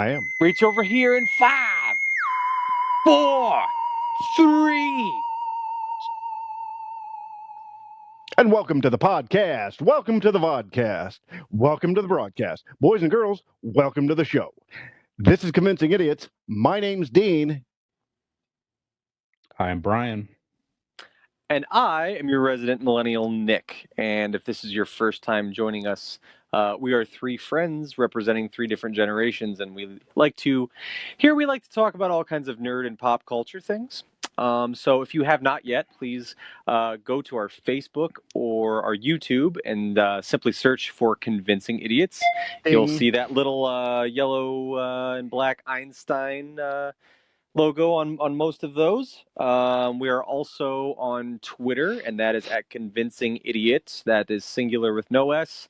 I am. Reach over here in 5, 4, 3. And welcome to the podcast. Welcome to the vodcast. Welcome to the broadcast. Boys and girls, welcome to the show. This is Convincing Idiots. My name's Dean. Hi, I'm Brian. And I am your resident millennial, Nick. And if this is your first time joining us, we are three friends representing three different generations, and we like to talk about all kinds of nerd and pop culture things. So if you have not yet, please go to our Facebook or our YouTube and simply search for Convincing Idiots. You'll see that little yellow and black Einstein logo on most of those. We are also on Twitter, and that is at Convincing Idiots. That is singular with no S.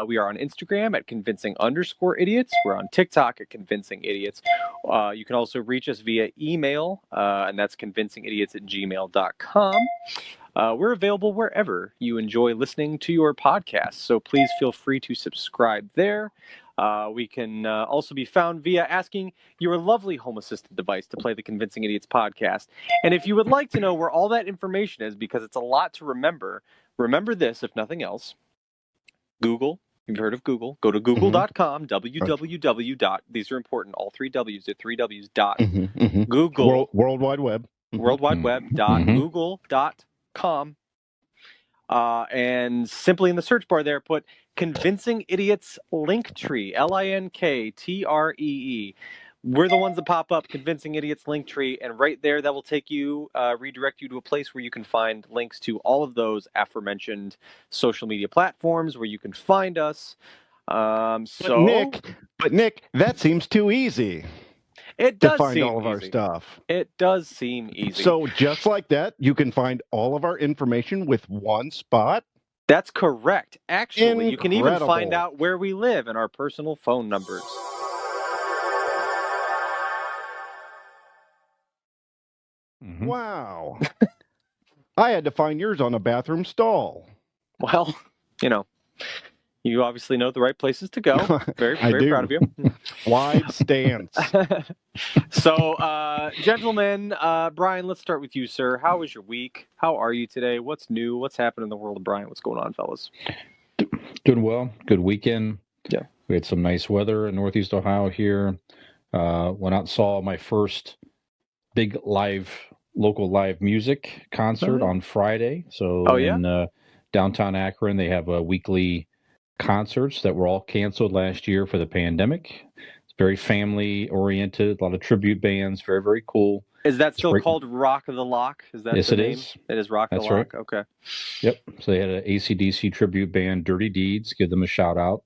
We are on Instagram at Convincing_Idiots. We're on TikTok at Convincing Idiots. You can also reach us via email, and that's convincingidiots@gmail.com. We're available wherever you enjoy listening to your podcast, so please feel free to subscribe there. We can also be found via asking your lovely Home Assistant device to play the Convincing Idiots podcast. And if you would like to know where all that information is, because it's a lot to remember this, if nothing else. Google. You've heard of Google. Go to google.com, www. These are important, all three W's. They're three W's. Google. World Wide Web. World Wide Web. Google.com. And simply in the search bar there, put Convincing Idiots Linktree, linktr.ee. We're the ones that pop up, Convincing Idiots Linktree, and right there that will take you, redirect you to a place where you can find links to all of those aforementioned social media platforms where you can find us. But Nick, that seems too easy. It does to find seem all of easy. our stuff. It does seem easy. So just like that, you can find all of our information with one spot? That's correct. Actually, Incredible. You can even find out where we live and our personal phone numbers. Wow. I had to find yours on a bathroom stall. Well, you obviously know the right places to go. Very proud of you. Wide stance. So, gentlemen, Brian, let's start with you, sir. How was your week? How are you today? What's new? What's happening in the world of Brian? What's going on, fellas? Doing well. Good weekend. Yeah. We had some nice weather in Northeast Ohio here. Went out and saw my first big local live music concert on Friday. So in downtown Akron, they have a weekly concerts that were all canceled last year for the pandemic. It's very family oriented, a lot of tribute bands, very, very cool. Is that still called Rock the Lock? Is that yes, the it name? Is. It is Rock the Lock. Right. Okay. Yep. So they had an AC/DC tribute band, Dirty Deeds. Give them a shout out.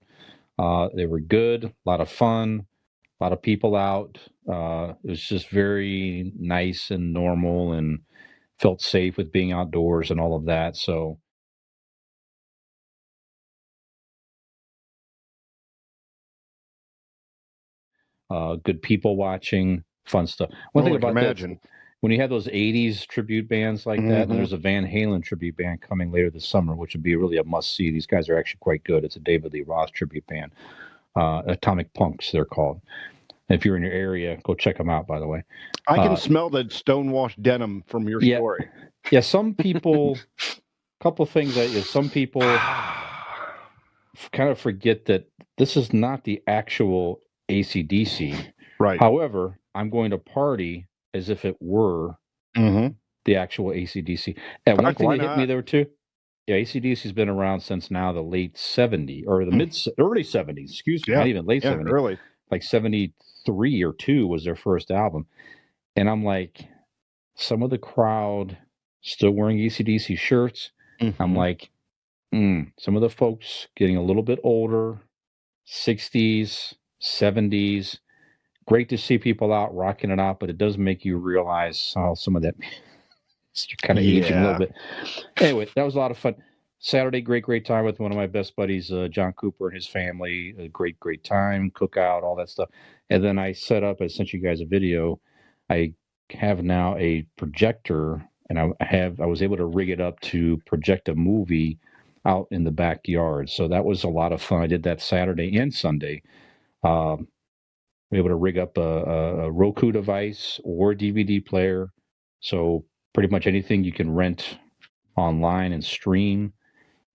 They were good, a lot of fun, a lot of people out. It was just very nice and normal, and felt safe with being outdoors and all of that. So good people watching, fun stuff. One thing about that, when you have those 80s tribute bands like that, and there's a Van Halen tribute band coming later this summer, which would be really a must-see. These guys are actually quite good. It's a David Lee Roth tribute band. Atomic Punks, they're called. If you're in your area, go check them out, by the way. I can smell the stonewashed denim from your story. Yeah, some people, couple things some people kind of forget that this is not the actual AC/DC. Right. However, I'm going to party as if it were the actual AC/DC. And one thing that hit me there too, AC/DC has been around since now the late 70s or the early 70s. Excuse me, not even late 70s. Early. Like 73 or 2 was their first album, and I'm like, some of the crowd still wearing AC/DC shirts. I'm like, some of the folks getting a little bit older, 60s, 70s. Great to see people out rocking it out, but it does make you realize how some of that you're kind of aging a little bit. Anyway, that was a lot of fun. Saturday, great time with one of my best buddies, John Cooper and his family. A great time, cookout, all that stuff. And then I set up, I sent you guys a video. I have now a projector, and I was able to rig it up to project a movie out in the backyard. So that was a lot of fun. I did that Saturday and Sunday. We're able to rig up a Roku device or DVD player. So pretty much anything you can rent online and stream,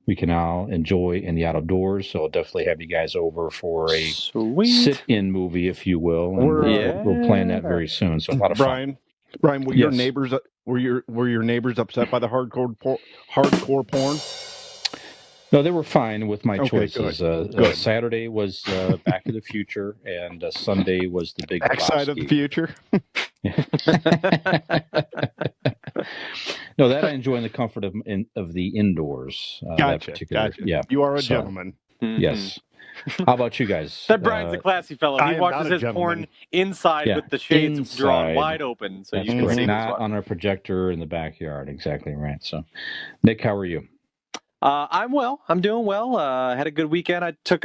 we can now enjoy in the outdoors. So I'll definitely have you guys over for a sit-in movie, if you will. And we'll plan that very soon. So a lot of fun. Brian, were your neighbors upset by the hardcore porn? No, they were fine with my choices. Good. Saturday was Back to the Future, and Sunday was The Big Lebowski. Side of the Future. No, that I enjoy in the comfort of the indoors. Gotcha. Yeah, you are a gentleman. Yes. How about you guys? That Brian's a classy fellow. He watches his porn inside with the shades drawn wide open, so you can see. Not on a projector in the backyard. Exactly right. So, Nick, how are you? I'm well. I'm doing well. Had a good weekend. I took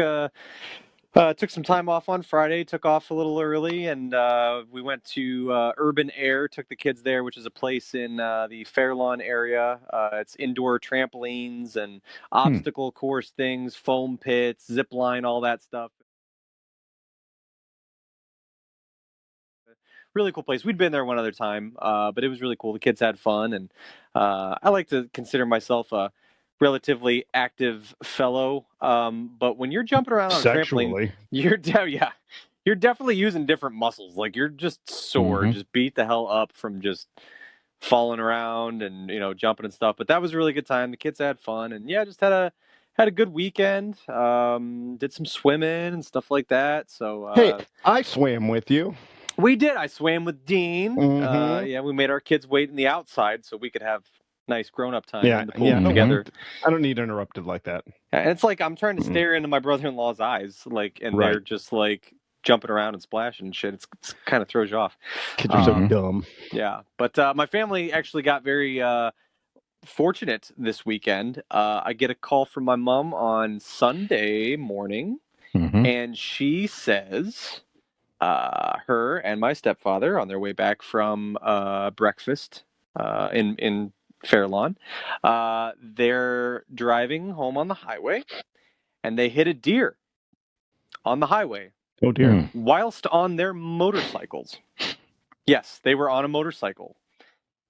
some time off on Friday, took off a little early, and we went to Urban Air, took the kids there, which is a place in the Fairlawn area. It's indoor trampolines and obstacle course things, foam pits, zip line, all that stuff. Really cool place. We'd been there one other time, but it was really cool. The kids had fun, and I like to consider myself a relatively active fellow. But when you're jumping around on a trampoline, you're definitely using different muscles. Like you're just sore, just beat the hell up from just falling around and jumping and stuff. But that was a really good time. The kids had fun, and just had a good weekend. Did some swimming and stuff like that. So hey, I swam with you. We did. I swam with Dean. We made our kids wait in the outside so we could have nice grown-up time in the pool together. I don't need interrupted like that. And it's like I'm trying to stare into my brother-in-law's eyes, they're just like jumping around and splashing and shit. It's kind of throws you off. Kids are so dumb. Yeah, but my family actually got very fortunate this weekend. I get a call from my mom on Sunday morning, and she says her and my stepfather on their way back from breakfast in Fairlawn. They're driving home on the highway, and they hit a deer on the highway. Oh dear! Whilst on their motorcycles. Yes, they were on a motorcycle,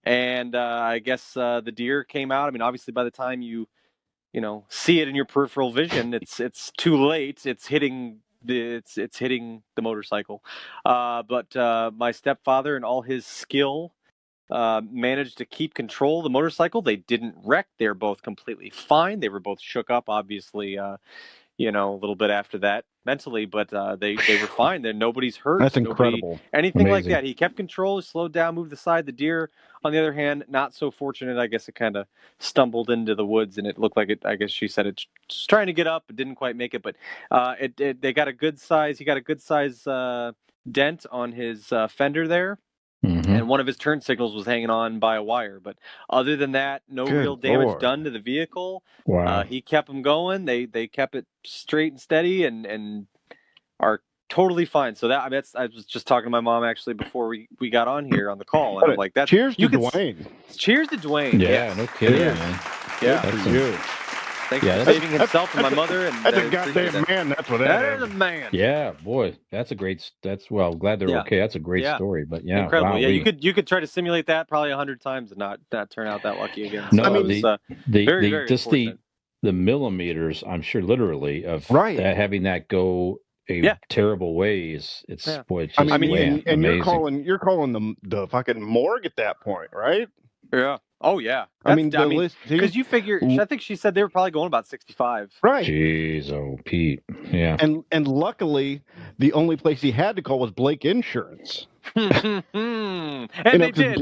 and I guess the deer came out. I mean, obviously, by the time you see it in your peripheral vision, it's too late. It's hitting the motorcycle, but my stepfather and all his skill managed to keep control of the motorcycle. They didn't wreck. They're both completely fine. They were both shook up, obviously, a little bit after that mentally, but they were fine. Nobody's hurt. That's incredible. Anything like that. He kept control. He slowed down, moved aside. The deer, on the other hand, not so fortunate. I guess it kind of stumbled into the woods, and it looked like it. I guess she said it's trying to get up, but didn't quite make it. But they got a good size. He got a good size dent on his fender there. And one of his turn signals was hanging on by a wire. But other than that, no real damage done to the vehicle. Wow. He kept them going. They kept it straight and steady and are totally fine. So I was just talking to my mom actually before we got on here on the call. And I'm like, cheers to Dwayne. Cheers to Dwayne. Yeah, no kidding, man. Yeah, for you. Thanks for saving himself and my mother. And that's a goddamn man. That's what that is. That is a man. Yeah, boy, that's glad they're okay. That's a great story. But yeah, incredible. Wow, you could try to simulate that probably 100 times and not turn out that lucky again. No, so I mean the millimeters, I'm sure, literally of that, having that go a terrible way it's and you're calling the fucking morgue at that point, right? Yeah. Oh yeah. Because you figure, I think she said they were probably going about 65. Right. Jeez, oh Pete. Yeah. And luckily, the only place he had to call was Blake Insurance. And they did.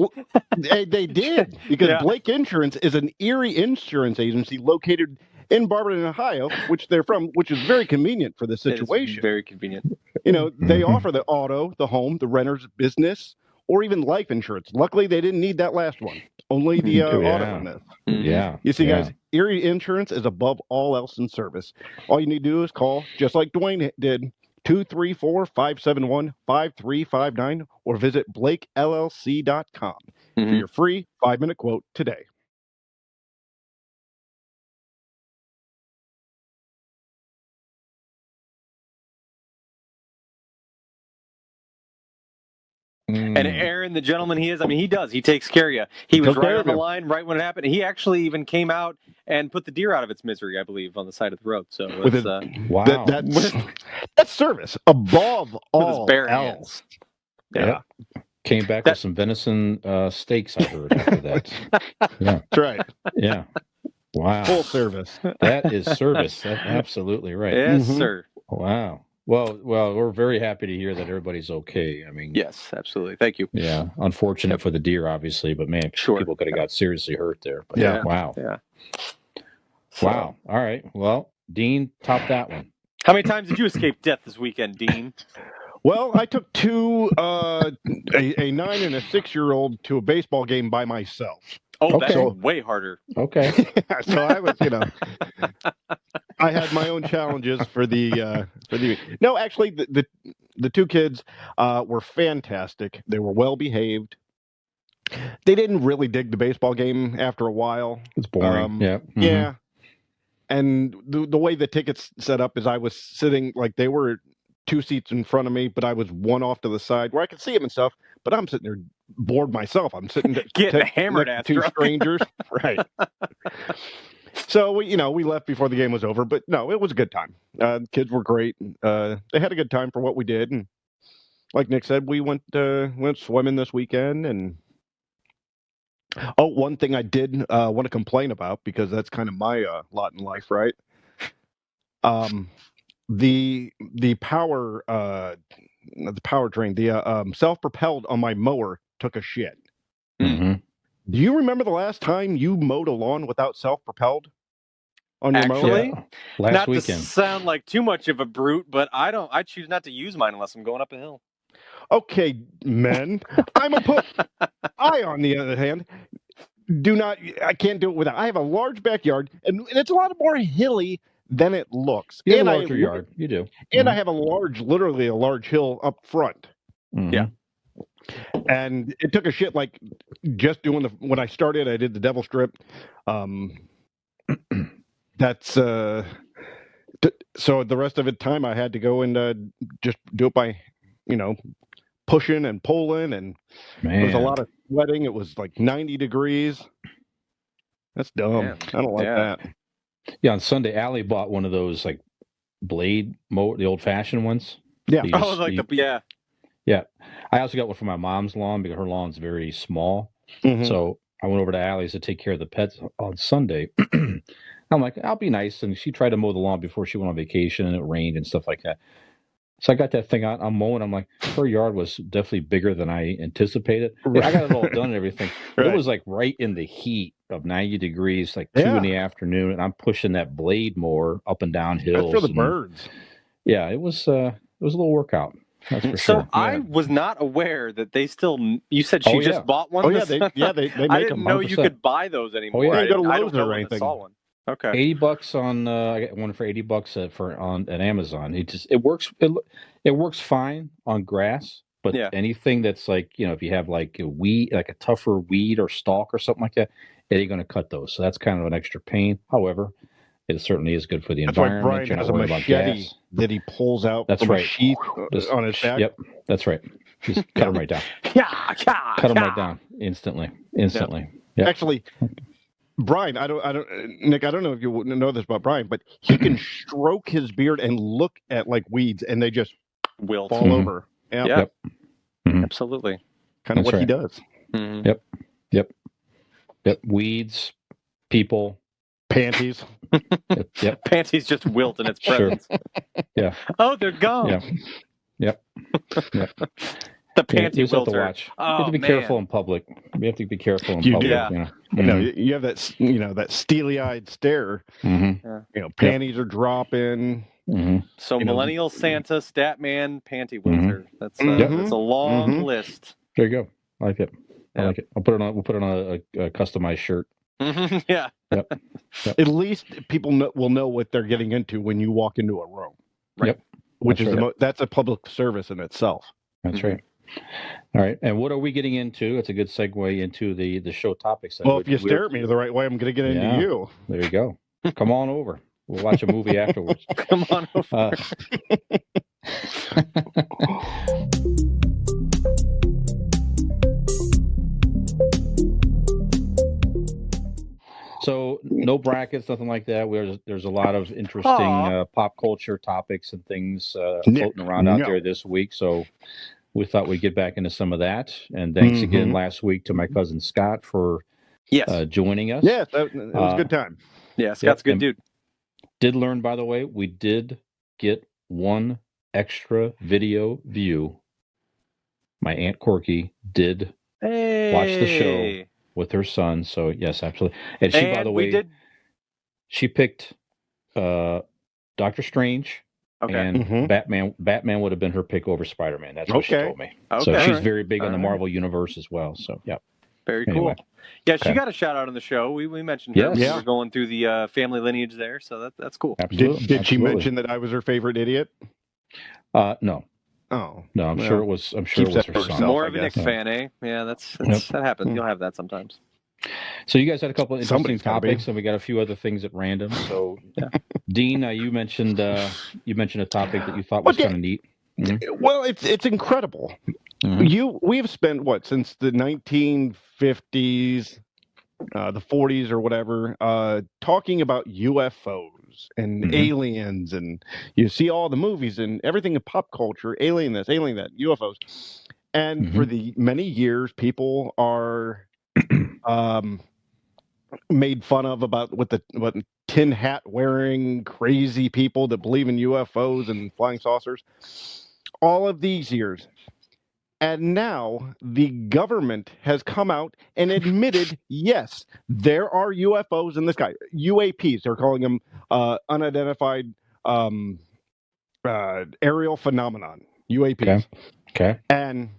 They did, because Blake Insurance is an Erie insurance agency located in Barberton, Ohio, which they're from, which is very convenient for this situation. Very convenient. They offer the auto, the home, the renter's business, or even life insurance. Luckily, they didn't need that last one. Only the auto on this. Yeah. You see, guys, Erie Insurance is above all else in service. All you need to do is call, just like Dwayne did, 234-571-5359, or visit BlakeLLC.com for your free 5-minute quote today. And Aaron, the gentleman he is, I mean, he does. He takes care of you. He was right on the line right when it happened. He actually even came out and put the deer out of its misery, I believe, on the side of the road. So it's, wow, that's service above all with his bare else. hands. Yeah. Came back with some venison steaks, I heard, after that. Yeah. That's right. Yeah. Wow. Full service. That is service. That's absolutely right. Yes, sir. Wow. Well, we're very happy to hear that everybody's okay. I mean, yes, absolutely. Thank you. Yeah. Unfortunate for the deer, obviously, but man, people could have got seriously hurt there. But yeah. Wow. Yeah. Wow. All right. Well, Dean, top that one. How many times did you escape death this weekend, Dean? Well, I took two, a 9 and a 6-year-old to a baseball game by myself. Oh, that's way harder. Okay. So I was, I had my own challenges for the. No, actually, the two kids were fantastic. They were well behaved. They didn't really dig the baseball game after a while. It's boring. Yeah. And the way the tickets set up is I was sitting, like, they were 2 seats in front of me, but I was one off to the side where I could see them and stuff, but I'm sitting there bored myself. I'm sitting getting hammered at two strangers. Right. So we left before the game was over, but no, it was a good time. The kids were great. They had a good time for what we did. And like Nick said, we went swimming this weekend. And one thing I did want to complain about, because that's kind of my lot in life, right? The powertrain, the self-propelled on my mower took a shit. Mm-hmm. Do you remember the last time you mowed a lawn without self-propelled on your mower? Yeah. Last weekend. Not to sound like too much of a brute, but I choose not to use mine unless I'm going up a hill. Okay, men. I, on the other hand, I can't do it without. I have a large backyard, and it's a lot more hilly than it looks. You have a larger yard. You do. And I have literally a large hill up front. Mm-hmm. Yeah. And it took a shit, like, just doing when I started, I did the devil strip. That's so the rest of the time I had to go and just do it by, pushing and pulling, and there was a lot of sweating. It was like 90 degrees. That's dumb. Man. I don't like that. Yeah, on Sunday, Allie bought one of those, like, blade mower, the old-fashioned ones. Yeah. Yeah. I also got one for my mom's lawn because her lawn's very small. Mm-hmm. So I went over to Allie's to take care of the pets on Sunday. I'm like, I'll be nice. And she tried to mow the lawn before she went on vacation, and it rained and stuff like that. So I got that thing out. I'm mowing. I'm like, her yard was definitely bigger than I anticipated. Right. I got it all done and everything. But It was like right in the heat of 90 degrees, like 2 in the afternoon. And I'm pushing that blade mower up and down hills. That's for the birds. Yeah, it was a little workout. That's for sure. So I was not aware that they still. You said she just bought one. Oh yeah, they make them. I didn't know you could buy those anymore. Oh yeah, you go to I Lowe's or anything. Saw one. Okay, $80 on. I got one for $80 at Amazon. It works. It works fine on grass, but anything that's like, if you have like a weed, like a tougher weed or stalk or something like that, it ain't going to cut those. So that's kind of an extra pain. However, it certainly is good for the environment. Brian has a machete that he pulls out from a sheath on his back. Yep, that's right. Just cut him right down. Cut him right down instantly. Yep. Actually, Brian, Nick, I don't know if you know this about Brian, but he can stroke his beard and look at like weeds, and they just wilt, fall over. Yep. Mm-hmm. Absolutely. Kind of what he does. Mm-hmm. Yep. Weeds, people. Panties. Yep. Panties just wilt in its presence. Sure. Yeah. Oh, they're gone. Yep. The panty wilter. Have to watch. You have to be careful in public. You have to be careful in public. Yeah. You have that, that steely-eyed stare. Mm-hmm. Panties are dropping. Mm-hmm. So millennial Santa, Statman, panty wilter. That's a long list. There you go. I like it. I like it. We'll put it on a customized shirt. Yeah. Yep. At least people will know what they're getting into when you walk into a room. Right. Yep. Which that's a public service in itself. That's right. All right. And what are we getting into? It's a good segue into the show topics. Well, if you stare at me the right way, I'm going to get into you. There you go. Come on over. We'll watch a movie afterwards. Come on over. So no brackets, nothing like that. There's a lot of interesting pop culture topics and things floating around out there this week. So we thought we'd get back into some of that. And thanks again last week to my cousin Scott for joining us. Yes, it was a good time. Yeah, Scott's a good dude. Did learn, by the way, we did get one extra video view. My Aunt Corky did watch the show with her son. So yes, absolutely. And she, by the way, she picked Doctor Strange. Okay. And Batman would have been her pick over Spider-Man. That's what she told me. Okay. So she's very big on the Marvel universe as well. So yeah. Very cool. Yeah, she got a shout out on the show. We mentioned her. Yes. We were going through the family lineage there, so that's cool. Absolutely. Did she mention that I was her favorite idiot? No. Oh no, I'm sure it was her son. More of a Nick fan, eh? Yeah, that happens. You'll have that sometimes. So you guys had a couple of interesting topics, and we got a few other things at random. So, Dean, you mentioned a topic that you thought was kind of neat. Mm-hmm. Well, it's incredible. Mm-hmm. We have spent since the 1950s, the 40s or whatever, talking about UFOs and aliens, and you see all the movies and everything in pop culture, alien this, alien that, UFOs, and for the many years, people are made fun of about what tin hat wearing crazy people that believe in UFOs and flying saucers. All of these years. And now the government has come out and admitted, yes, there are UFOs in the sky. UAPs, they're calling them unidentified aerial phenomenon, UAPs. Okay. And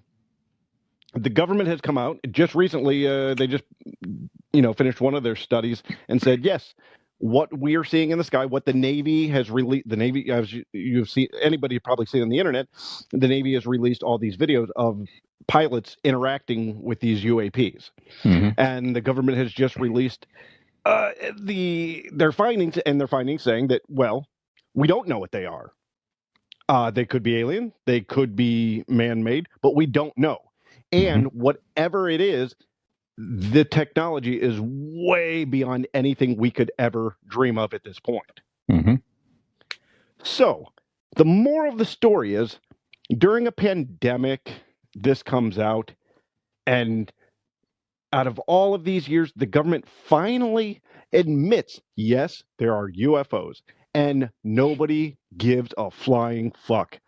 the government has come out just recently. They just, finished one of their studies and said, yes, what we are seeing in the sky, what the Navy has released, the Navy, as you've seen, anybody probably seen on the internet, the Navy has released all these videos of pilots interacting with these UAPs. And the government has just released their findings, and their findings saying that, well, we don't know what they are. They could be alien, they could be man-made, but we don't know. And whatever it is, the technology is way beyond anything we could ever dream of at this point. So the moral of the story is, during a pandemic, this comes out, and out of all of these years, the government finally admits, yes, there are UFOs, and nobody gives a flying fuck.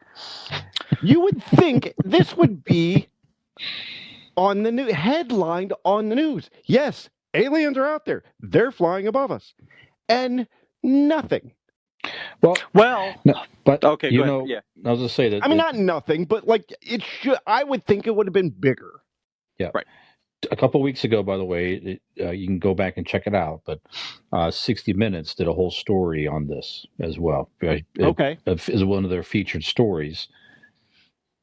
You would think this would be on the news, headlined on the news. Yes, aliens are out there. They're flying above us. And nothing. Well, no, but okay, I was going to say that. I mean, not nothing, but it should. I would think it would have been bigger. Yeah, right. A couple of weeks ago, by the way, you can go back and check it out. But 60 Minutes did a whole story on this as well. Okay, is one of their featured stories.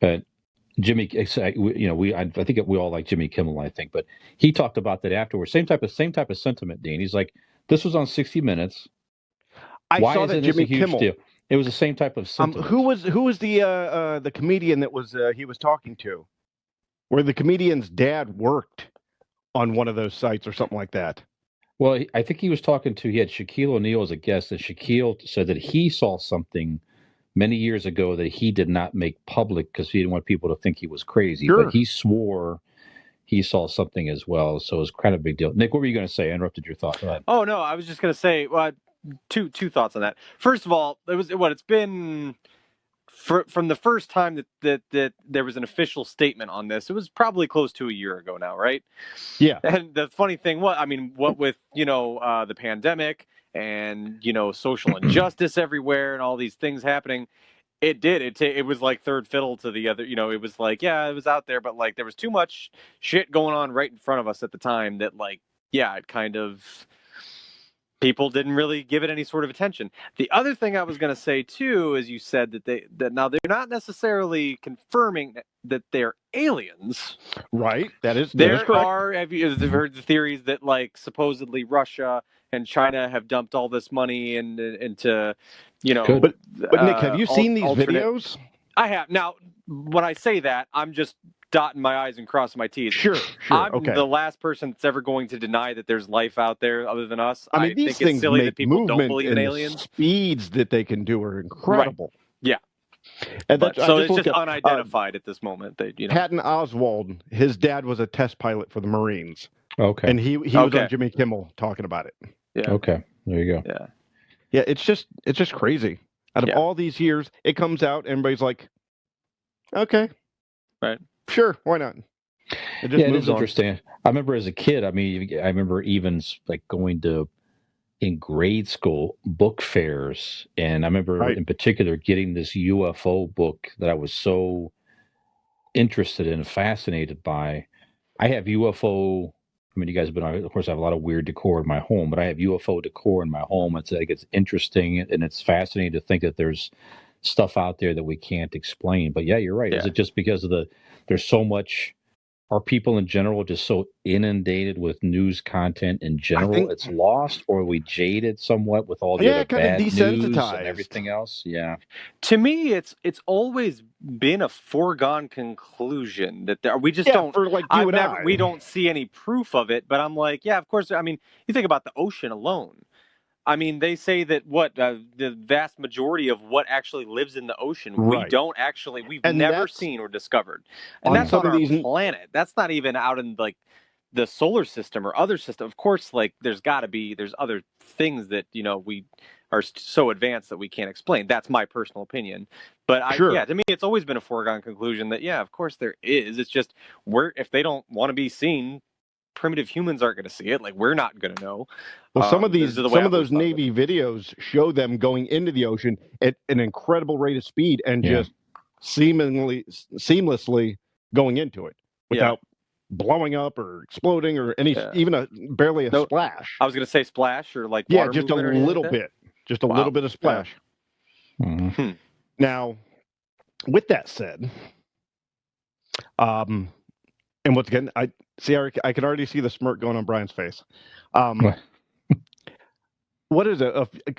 But Jimmy, I think we all like Jimmy Kimmel, I think, but he talked about that afterwards. Same type of sentiment, Dean. He's like, this was on 60 Minutes. Why saw that Jimmy Kimmel. Deal? It was the same type of sentiment. Who was the comedian that he was talking to, where the comedian's dad worked on one of those sites or something like that? Well, I think he was talking to. He had Shaquille O'Neal as a guest, and Shaquille said that he saw something many years ago that he did not make public because he didn't want people to think he was crazy. Sure. But he swore he saw something as well, so it was kind of a big deal. Nick, what were you going to say? I interrupted your thought. Go ahead. Oh no, I was just going to say two thoughts on that. First of all, it's been from the first time that there was an official statement on this. It was probably close to a year ago now, right? Yeah. And the funny thing, what with the pandemic and social injustice everywhere and all these things happening, it was like third fiddle to the other. It was like, yeah, it was out there, but there was too much shit going on right in front of us at the time that it kind of, people didn't really give it any sort of attention. The other thing I was going to say too is, you said that now they're not necessarily confirming that they're aliens. Right. That is correct. Have you heard the theories that supposedly Russia and China have dumped all this money into But Nick, have you seen these videos? I have. Now, when I say that, I'm just dotting my I's and crossing my T's. Sure. I'm Okay. the last person that's ever going to deny that there's life out there other than us. I mean, these think it's things silly make that people don't movement believe in and the aliens. speeds that they can do are incredible. Right. Yeah. And But, that's, so I it's just unidentified at this moment. Patton Oswalt, his dad was a test pilot for the Marines. Okay. And he was on Jimmy Kimmel talking about it. Yeah. Okay. There you go. Yeah. Yeah, it's just crazy. Out of all these years, it comes out, everybody's like, okay. Right. Sure, why not? It is interesting. I remember as a kid, I remember even like going to, in grade school, book fairs. And I remember in particular getting this UFO book that I was so interested in and fascinated by. I have UFO. I mean, you guys have been, of course, I have a lot of weird decor in my home, but I have UFO decor in my home. It's like, it's interesting and it's fascinating to think that there's stuff out there that we can't explain. But yeah, you're right. Is it just because of there's so much, are people in general just so inundated with news content in general, it's lost, or are we jaded somewhat with all the other kind bad of desensitized news and everything else? Yeah. To me, it's always been a foregone conclusion that we just don't. For like you and I. We don't see any proof of it. But I'm like, yeah, of course. I mean, you think about the ocean alone. I mean, they say that the vast majority of what actually lives in the ocean, we've never seen or discovered. And that's on our planet. That's not even out in like the solar system or other system. Of course, like there's other things that, we are so advanced that we can't explain. That's my personal opinion. But to me, it's always been a foregone conclusion that, of course there is. It's just if they don't want to be seen, primitive humans aren't going to see it. Like, we're not going to know. Well, some of those Navy videos show them going into the ocean at an incredible rate of speed and just seamlessly going into it without blowing up or exploding or even barely a splash. I was going to say splash or like water just a little bit, just a little bit of splash. Mm-hmm. Now, with that said, and once again, I can already see the smirk going on Brian's face. What is it?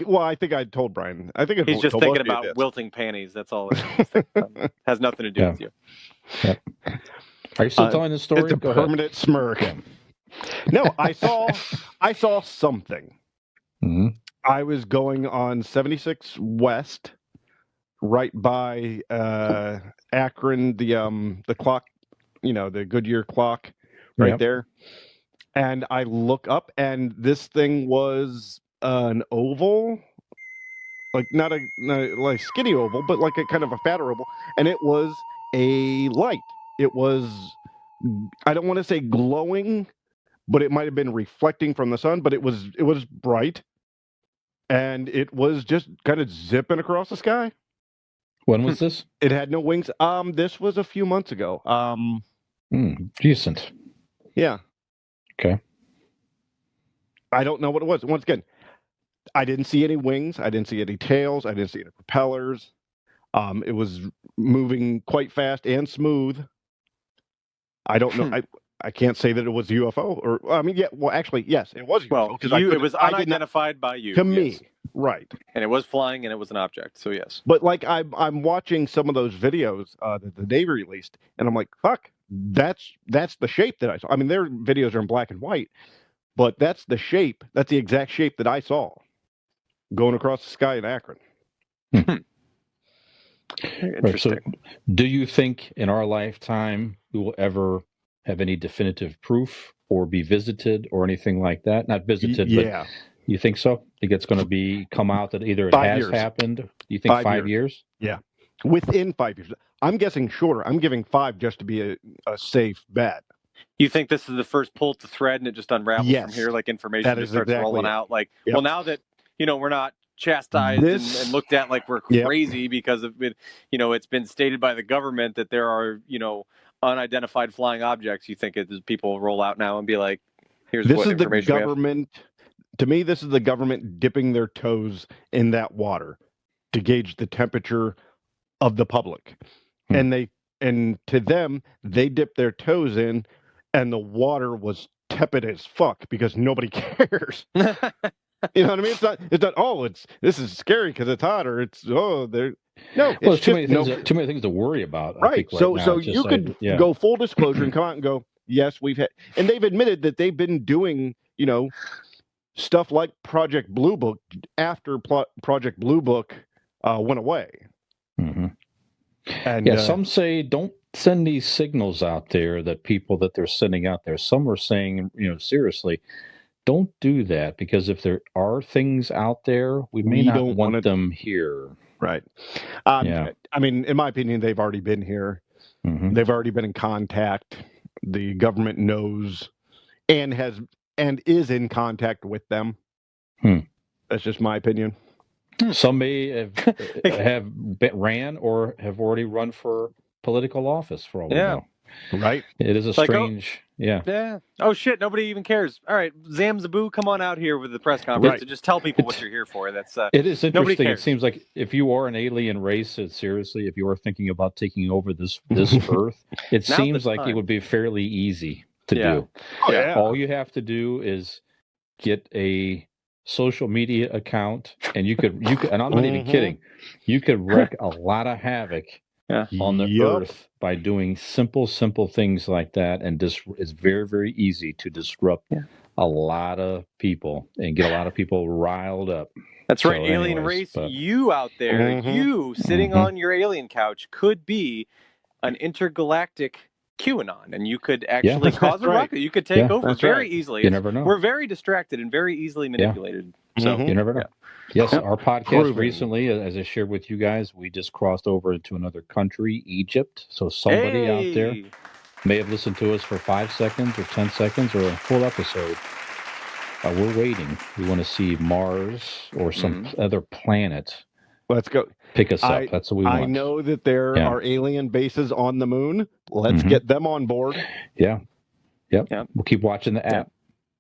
Well, I think I told Brian. I think he's just thinking about wilting panties. That's all. It has nothing to do with you. Yeah. Are you still telling this story? It's a permanent smirk. Yeah. No, I saw something. Mm-hmm. I was going on 76 West, right by Akron, the clock, the Goodyear clock, right there. And I look up, and this thing was an oval, like not like skinny oval, but like a kind of a fatter oval, and it was a light. It was, I don't want to say glowing, but it might have been reflecting from the sun, but it was bright, and it was just kind of zipping across the sky. When was this? It had no wings. This was a few months ago. Decent. Yeah. Okay. I don't know what it was. Once again, I didn't see any wings. I didn't see any tails. I didn't see any propellers. It was moving quite fast and smooth. I don't know. I can't say that it was UFO or, I mean, actually, yes, it was UFO. Well, it was unidentified by you. To me, right. And it was flying and it was an object, so yes. But like I'm watching some of those videos that the Navy released, and I'm like, fuck, that's the shape that I saw. I mean, their videos are in black and white, but that's the shape. That's the exact shape that I saw going across the sky in Akron. Interesting. Right, so do you think in our lifetime we will ever have any definitive proof or be visited or anything like that? Not visited, but you think so? Think it's going to come out that either it has happened? Do you think 5 years? Yeah. Within 5 years. I'm guessing shorter. I'm giving 5 just to be a safe bet. You think this is the first pull to thread and it just unravels from here, like information just starts rolling out? Like, well, now that, we're not chastised and looked at like we're crazy because of it, it's been stated by the government that there are, unidentified flying objects. You think people roll out now and be like, here's what information we have? This is the government. To me, this is the government dipping their toes in that water to gauge the temperature of the public. And to them, they dipped their toes in, and the water was tepid as fuck because nobody cares. You know what I mean? It's not. Oh, this is scary because it's hot, or it's they're no. Well, It's there's just too many things to worry about. I right. think right So now. you could go full disclosure and come out and go, yes, we've had, and they've admitted that they've been doing, stuff like Project Blue Book after Project Blue Book went away. Mm-hmm. And some say don't send these signals out there that they're sending out there. Some are saying, seriously, don't do that, because if there are things out there, we may not want them here. Right. I mean, in my opinion, they've already been here. Mm-hmm. They've already been in contact. The government knows and is in contact with them. That's just my opinion. Some may have ran or have already run for political office for all we know. Right. It is a strange, Yeah. Oh shit! Nobody even cares. All right, Zamzaboo, come on out here with the press conference and just tell people what you're here for. That's it is interesting. It seems like if you are an alien race, seriously, if you are thinking about taking over this Earth, it seems like it would be fairly easy to do. Oh, yeah. All you have to do is get a social media account, and you could, and I'm not even kidding, you could wreak a lot of havoc on the Earth by doing simple things like that, and it's very, very easy to disrupt a lot of people and get a lot of people riled up. That's right, alien race. You out there, you sitting on your alien couch could be an intergalactic QAnon, and you could actually cause a ruckus. You could take over very easily. You never know. We're very distracted and very easily manipulated. So you never know. Yes, our podcast recently, as I shared with you guys, we just crossed over into another country, Egypt. So somebody out there may have listened to us for 5 seconds or 10 seconds or a full episode. We're waiting. We want to see Mars or some other planet. Let's go. Pick us up. That's what we want. I know that there are alien bases on the moon. Let's get them on board. Yeah. Yep. We'll keep watching the app.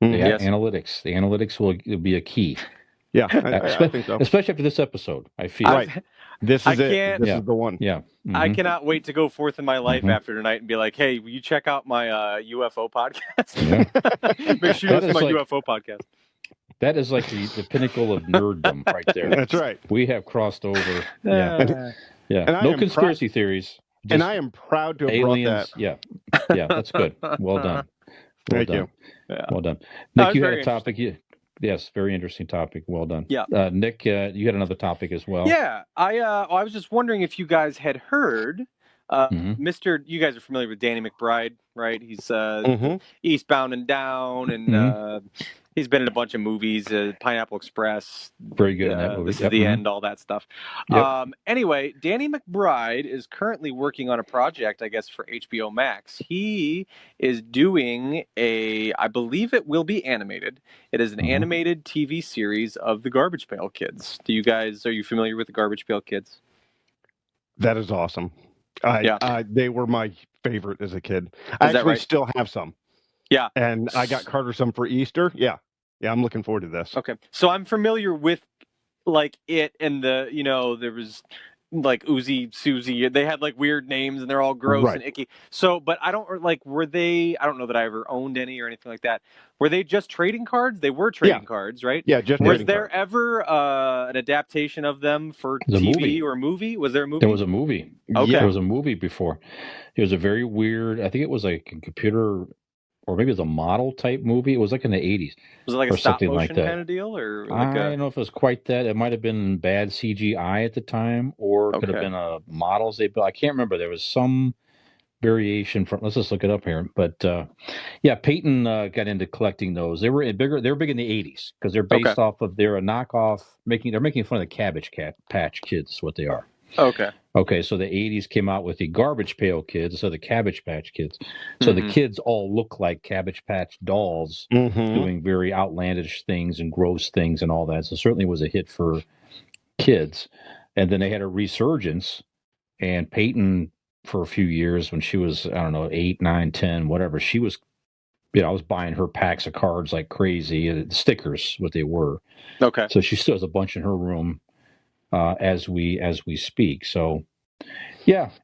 Analytics. The analytics will be a key. Yeah, I think so. Especially after this episode, I feel. Right. This is it. This is the one. Yeah. I cannot wait to go forth in my life after tonight and be like, hey, will you check out my UFO podcast? Make sure you listen to my UFO podcast. That is like the pinnacle of nerddom right there. That's right. We have crossed over. Yeah. No conspiracy theories. And I am proud to have aliens. Brought that. Yeah, that's good. Well done. Thank you. Yeah. Well done. Nick, you had a topic. Yes, very interesting topic. Well done. Yeah. Nick, you had another topic as well. Yeah. I was just wondering if you guys had heard you guys are familiar with Danny McBride, right? He's Eastbound and Down, and he's been in a bunch of movies, Pineapple Express. Very good in that movie. This is the end, all that stuff. Yep. Anyway, Danny McBride is currently working on a project, I guess, for HBO Max. He is doing I believe it will be animated. It is an animated TV series of the Garbage Pail Kids. Are you familiar with the Garbage Pail Kids? That is awesome. They were my favorite as a kid. I actually still have some. Yeah. And I got Carter some for Easter. Yeah. Yeah, I'm looking forward to this. Okay. So I'm familiar with like it and there was like Uzi, Susie. They had like weird names and they're all gross and icky. So, but I don't I don't know that I ever owned any or anything like that. Were they just trading cards? They were trading cards, right? Yeah, just Was there ever an adaptation of them for TV or movie? Was there a movie? There was a movie. Okay. There was a movie before. It was a very weird, I think it was like a computer, or maybe it was a model type movie. It was like in the 80s. Was it like a stop motion kind of deal? Or like I don't know if it was quite that. It might have been bad CGI at the time, or it could have been models they built. I can't remember. There was some variation from. Let's just look it up here. But Peyton got into collecting those. They were bigger. They were big in the 80s because they're based off of. They're a knockoff. They're making fun of the Cabbage Patch Kids. Is what they are. Okay, so the 80s came out with the Garbage Pail Kids, so the Cabbage Patch Kids. So the kids all look like Cabbage Patch dolls doing very outlandish things and gross things and all that. So certainly was a hit for kids. And then they had a resurgence, and Peyton, for a few years when she was, 8, 9, 10, whatever, she was, I was buying her packs of cards like crazy, stickers, what they were. Okay. So she still has a bunch in her room. As we speak, so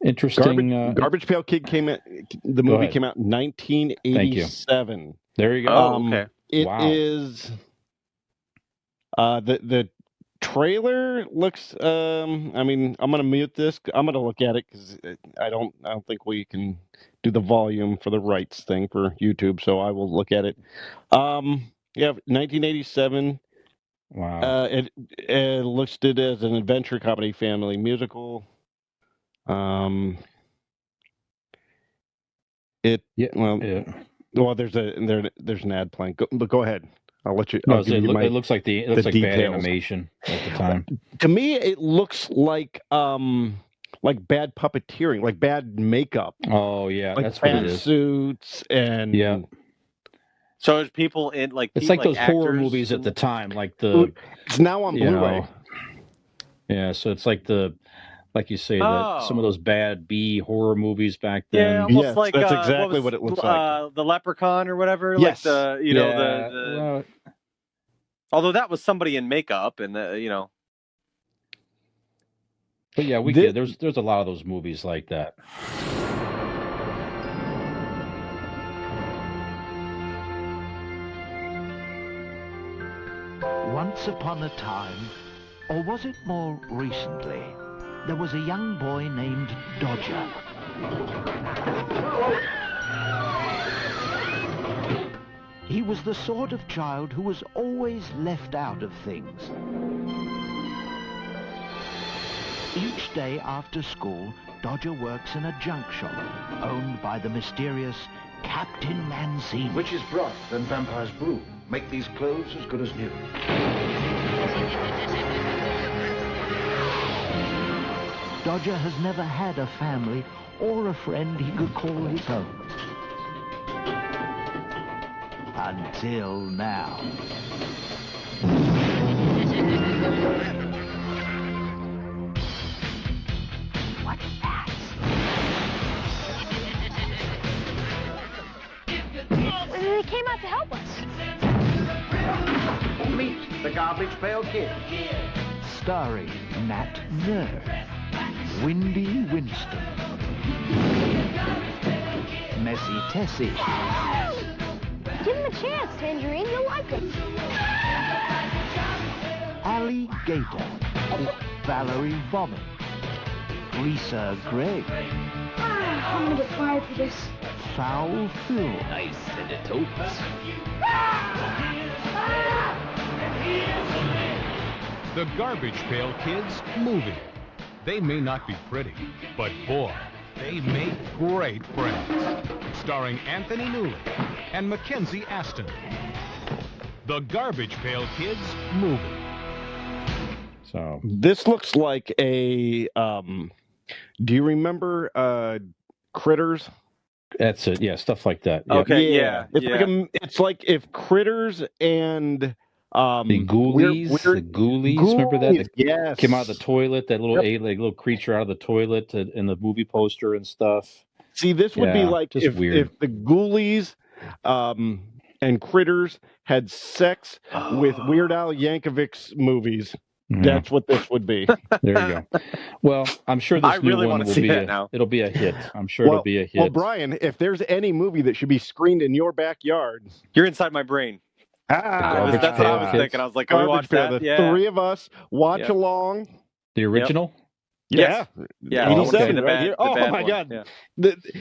interesting. Garbage Pail Kid came out. The movie came out in 1987. There you go. Okay. It is. The trailer looks. I mean, I'm gonna mute this. I'm gonna look at it because I don't think we can do the volume for the rights thing for YouTube. So I will look at it. Yeah, 1987. Wow. It listed as an adventure comedy family musical. It Yeah. well, Yeah. well, there's an ad playing. But go ahead. I'll let you. No, I'll give you my. it looks like bad details. animation at the time. To me, it looks like bad puppeteering, like bad makeup. Oh yeah, like that's what it is. Suits and yeah. So there's people in It's like those horror movies at the time, like the. It's now on Blu-ray. Yeah, so it's like like you say, that some of those bad B horror movies back then. Yeah, almost like that's exactly what it looks like. The Leprechaun or whatever. Yes. Like the although that was somebody in makeup and But yeah, we get there's a lot of those movies like that. Once upon a time, or was it more recently, there was a young boy named Dodger. He was the sort of child who was always left out of things. Each day after school, Dodger works in a junk shop owned by the mysterious Captain Mancini. Witch's broth and vampire's brew make these clothes as good as new. Dodger has never had a family or a friend he could call his own. Until now. What's that? They came out to help us. Meet the Garbage Pail Kids. Starring Nat Nerd, Windy Winston, Messy Tessie. Give him a chance, Tangerine. You'll like him. Alligator, Valerie Vomit, Lisa Gregg. I'm gonna get fired for this. Foul Phil. Nice and it totes. The Garbage Pail Kids movie. They may not be pretty, but boy, they make great friends. Starring Anthony Newley and Mackenzie Aston. The Garbage Pail Kids movie. So this looks like a. Do you remember Critters? That's it. Yeah, stuff like that. Yeah. Okay. Yeah. It's like if Critters and the Ghoulies, the Ghoulies. Remember that? Yes. Came out of the toilet. That little little creature out of the toilet in the movie poster and stuff. See, this would be like if the Ghoulies and Critters had sex with Weird Al Yankovic's movies. That's what this would be. There you go. Well, I'm sure this new one will be it'll be a hit. I'm sure it'll be a hit. Well, Brian, if there's any movie that should be screened in your backyard, you're inside my brain. That's what I was thinking. I was like, can we watch that? The three of us watch along. The original? Yeah. Yeah. 87 right here. Oh my God. Yeah.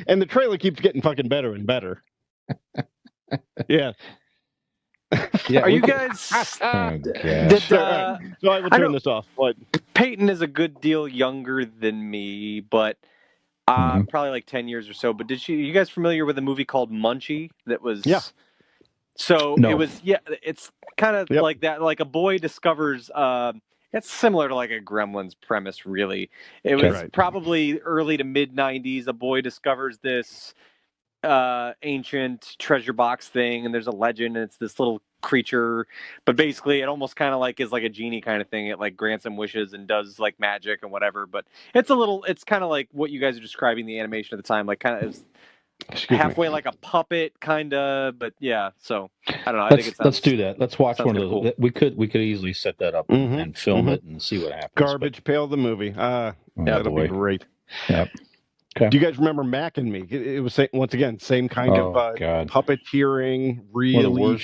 And the trailer keeps getting fucking better and better. Yeah. Are you guys? So I will turn this off. What? Peyton is a good deal younger than me, but probably like 10 years or so. But you guys familiar with a movie called Munchie? That was So it was It's kind of like that. Like a boy discovers. It's similar to like a Gremlins premise, really. It was probably early to mid 90s. A boy discovers this ancient treasure box thing, and there's a legend, and it's this little creature, but basically it almost kind of like is like a genie kind of thing. It like grants him wishes and does like magic and whatever, but it's kind of like what you guys are describing the animation at the time, like kind of is halfway like a puppet kind of, but yeah, so I don't know. I think let's do that. Let's watch one of those. Cool. We could easily set that up and film it and see what happens. Garbage Pail the movie. That'll be great. Yep. Okay. Do you guys remember Mac and Me? It was once again same kind of puppeteering, really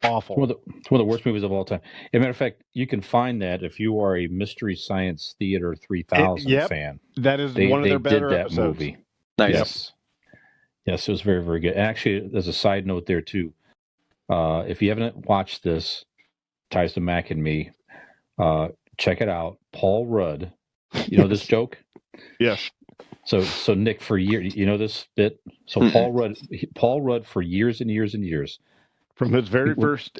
awful. It's one of the worst movies of all time. As a matter of fact, you can find that if you are a Mystery Science Theater 3000 fan. That is one of their better episodes. Movie. Nice. Yes, it was very, very good. And actually, there's a side note there too. If you haven't watched this, Ties to Mac and Me, check it out. Paul Rudd. You know this joke? Yes. So Nick, for years, you know this bit. So Paul Rudd for years and years and years, from his very first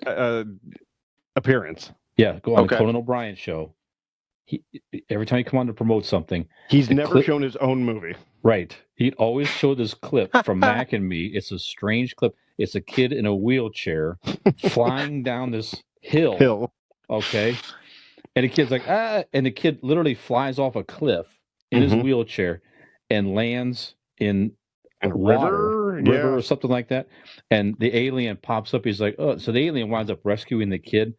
appearance. Yeah, go on the Conan O'Brien show. Every time he come on to promote something, he's never shown his own movie. Right. He'd always show this clip from Mac and Me. It's a strange clip. It's a kid in a wheelchair flying down this hill. Okay. And the kid's like, and the kid literally flies off a cliff in his wheelchair and lands in a river or something like that. And the alien pops up. He's like, oh, so the alien winds up rescuing the kid.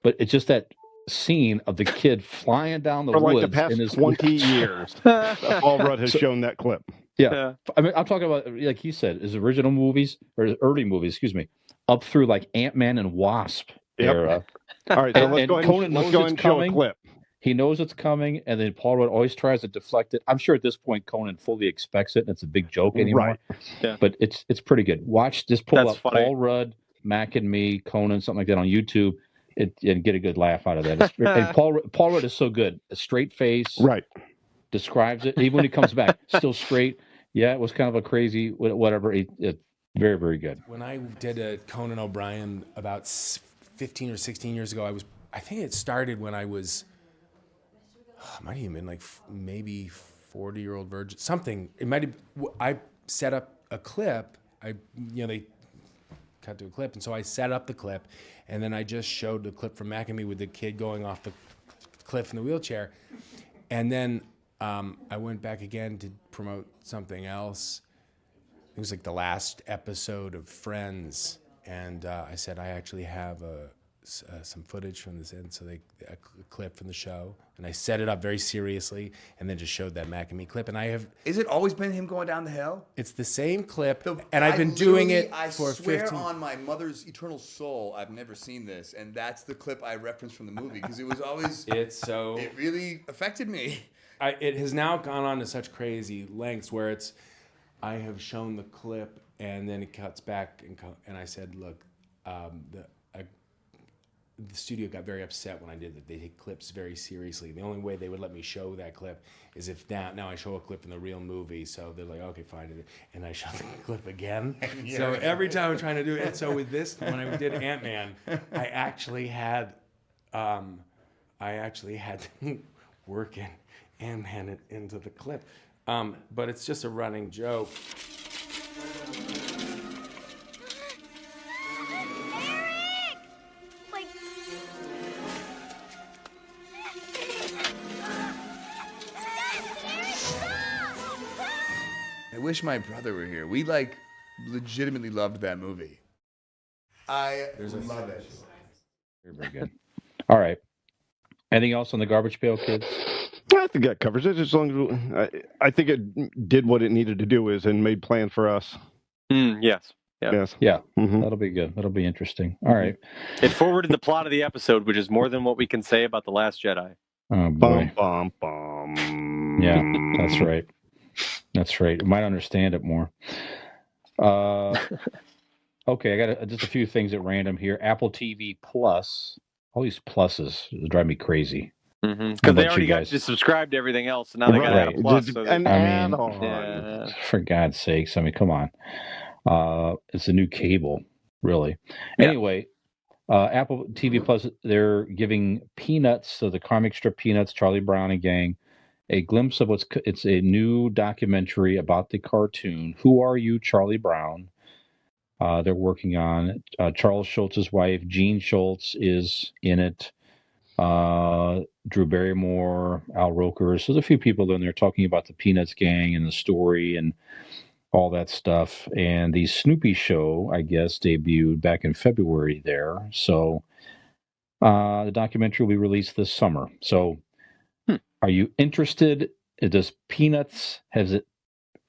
But it's just that scene of the kid flying down the woods the past in his 20 years. Paul Rudd has shown that clip. Yeah. I mean, I'm talking about, like he said, his original movies, or his early movies, up through like Ant-Man and Wasp era. All right, so let's go ahead and show a clip. He knows it's coming, and then Paul Rudd always tries to deflect it. I'm sure at this point Conan fully expects it, and it's a big joke anymore. Right. Yeah. But it's pretty good. Just pull up Paul Rudd, Mac and Me, Conan, something like that on YouTube. And get a good laugh out of that. And Paul Rudd is so good. A straight face. Right. Describes it. Even when he comes back, still straight. Yeah, it was kind of a crazy, whatever. Very, very good. When I did a Conan O'Brien about 15 or 16 years ago, I think it started when I was, might have been like maybe 40-year-old virgin, something. It might have, I set up a clip. They cut to a clip, and so I set up the clip, and then I just showed the clip from Mac and Me with the kid going off the cliff in the wheelchair, and then I went back again to promote something else. It was like the last episode of Friends, and I said I actually have some footage from this, and so a clip from the show, and I set it up very seriously, and then just showed that Mac and Me clip. And I have. Is it always been him going down the hill? It's the same clip, and I've been doing it for 15. I swear on my mother's eternal soul, I've never seen this, and that's the clip I referenced from the movie because it was always. It really affected me. It has now gone on to such crazy lengths where I have shown the clip, and then it cuts back, and I said, look, the studio got very upset when I did that. They take clips very seriously. The only way they would let me show that clip is if now I show a clip from the real movie. So they're like, okay, fine. And I show the clip again. So every time I'm trying to do it. And so with this, when I did Ant-Man, I actually had to work in Ant-Man into the clip. But it's just a running joke. I wish my brother were here. We legitimately loved that movie. I love it. Very, very good. All right. Anything else on the garbage pail, kids? I think that covers it. As long as I think it did what it needed to do and made plans for us. Yes. Yeah. Yes. Yeah. Mm-hmm. That'll be good. That'll be interesting. All right. It forwarded the plot of the episode, which is more than what we can say about The Last Jedi. Oh boy. Bum, bum, bum. Yeah, that's right. That's right. You might understand it more. Okay, I got just a few things at random here. Apple TV Plus. All these pluses drive me crazy. Because they already got you subscribe to everything else, and now they got Apple Plus. So add-on. For God's sakes, I mean, come on. It's a new cable, really. Yeah. Anyway, Apple TV Plus, they're giving Peanuts, so the comic strip Peanuts, Charlie Brown and gang, a glimpse of it's a new documentary about the cartoon, Who Are You, Charlie Brown? They're working on. Charles Schultz's wife, Jean Schultz, is in it. Drew Barrymore, Al Roker. So there's a few people in there talking about the Peanuts gang and the story and all that stuff. And the Snoopy show, I guess, debuted back in February there. So the documentary will be released this summer. So are you interested? Does Peanuts, has it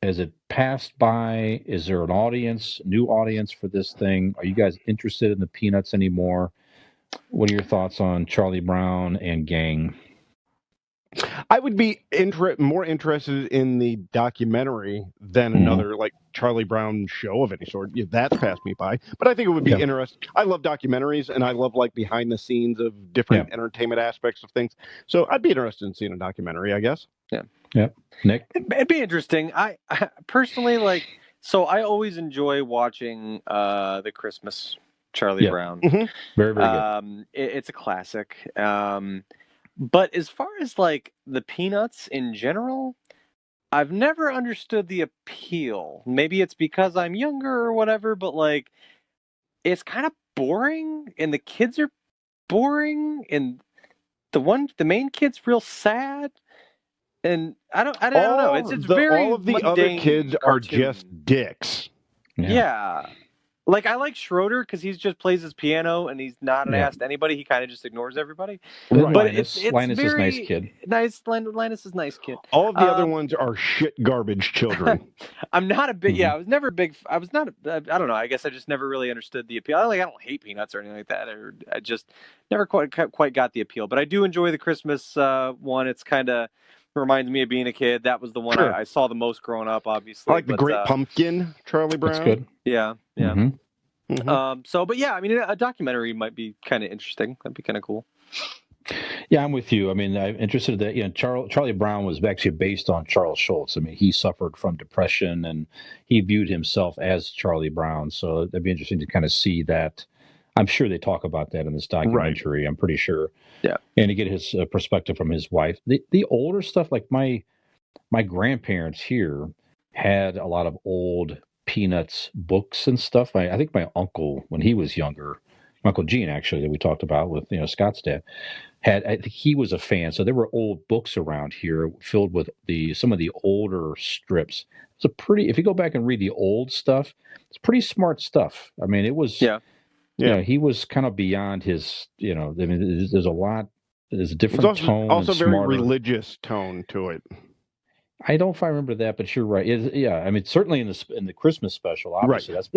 Has it passed by? Is there an new audience for this thing? Are you guys interested in the Peanuts anymore? What are your thoughts on Charlie Brown and gang? I would be more interested in the documentary than another like Charlie Brown show of any sort. Yeah, that's passed me by, but I think it would be interesting. I love documentaries, and I love like behind the scenes of different entertainment aspects of things. So I'd be interested in seeing a documentary, I guess. Yeah. Nick, it'd be interesting. I personally like. So I always enjoy watching the Christmas Charlie Brown. Mm-hmm. Very, very good. It's a classic. But as far as like the Peanuts in general, I've never understood the appeal. Maybe it's because I'm younger or whatever, but like it's kind of boring and the kids are boring and the main kid's real sad. And I don't know. It's very all of the mundane other kids cartoon. are just dicks. Yeah. Like, I like Schroeder because he just plays his piano and he's not an ass to anybody. He kind of just ignores everybody. Right. But Linus it's very is a nice kid. Linus is a nice kid. All of the other ones are shit garbage children. I'm not a big, I was never a big, I was not, I don't know. I guess I just never really understood the appeal. I don't hate Peanuts or anything like that. I just never quite got the appeal. But I do enjoy the Christmas one. It's kind of reminds me of being a kid. That was the one I saw the most growing up, obviously. I like the Great Pumpkin, Charlie Brown. That's good. Yeah. Mm-hmm. So, but yeah, I mean, a documentary might be kind of interesting. That'd be kind of cool. Yeah, I'm with you. I mean, I'm interested that Charlie Brown was actually based on Charles Schulz. I mean, he suffered from depression and he viewed himself as Charlie Brown. So it'd be interesting to kind of see that. I'm sure they talk about that in this documentary. Right. I'm pretty sure. Yeah, and to get his perspective from his wife. The older stuff, like my grandparents here had a lot of old Peanuts books and stuff. I think my uncle, when he was younger, Uncle Gene actually, that we talked about with Scott's dad, I think he was a fan. So there were old books around here filled with some of the older strips. It's if you go back and read the old stuff, it's pretty smart stuff. I mean, it was he was kind of beyond his, I mean, there's a different tone. Also very religious tone to it. I don't know if I remember that, but you're right. I mean, certainly in the Christmas special, obviously. Right. That's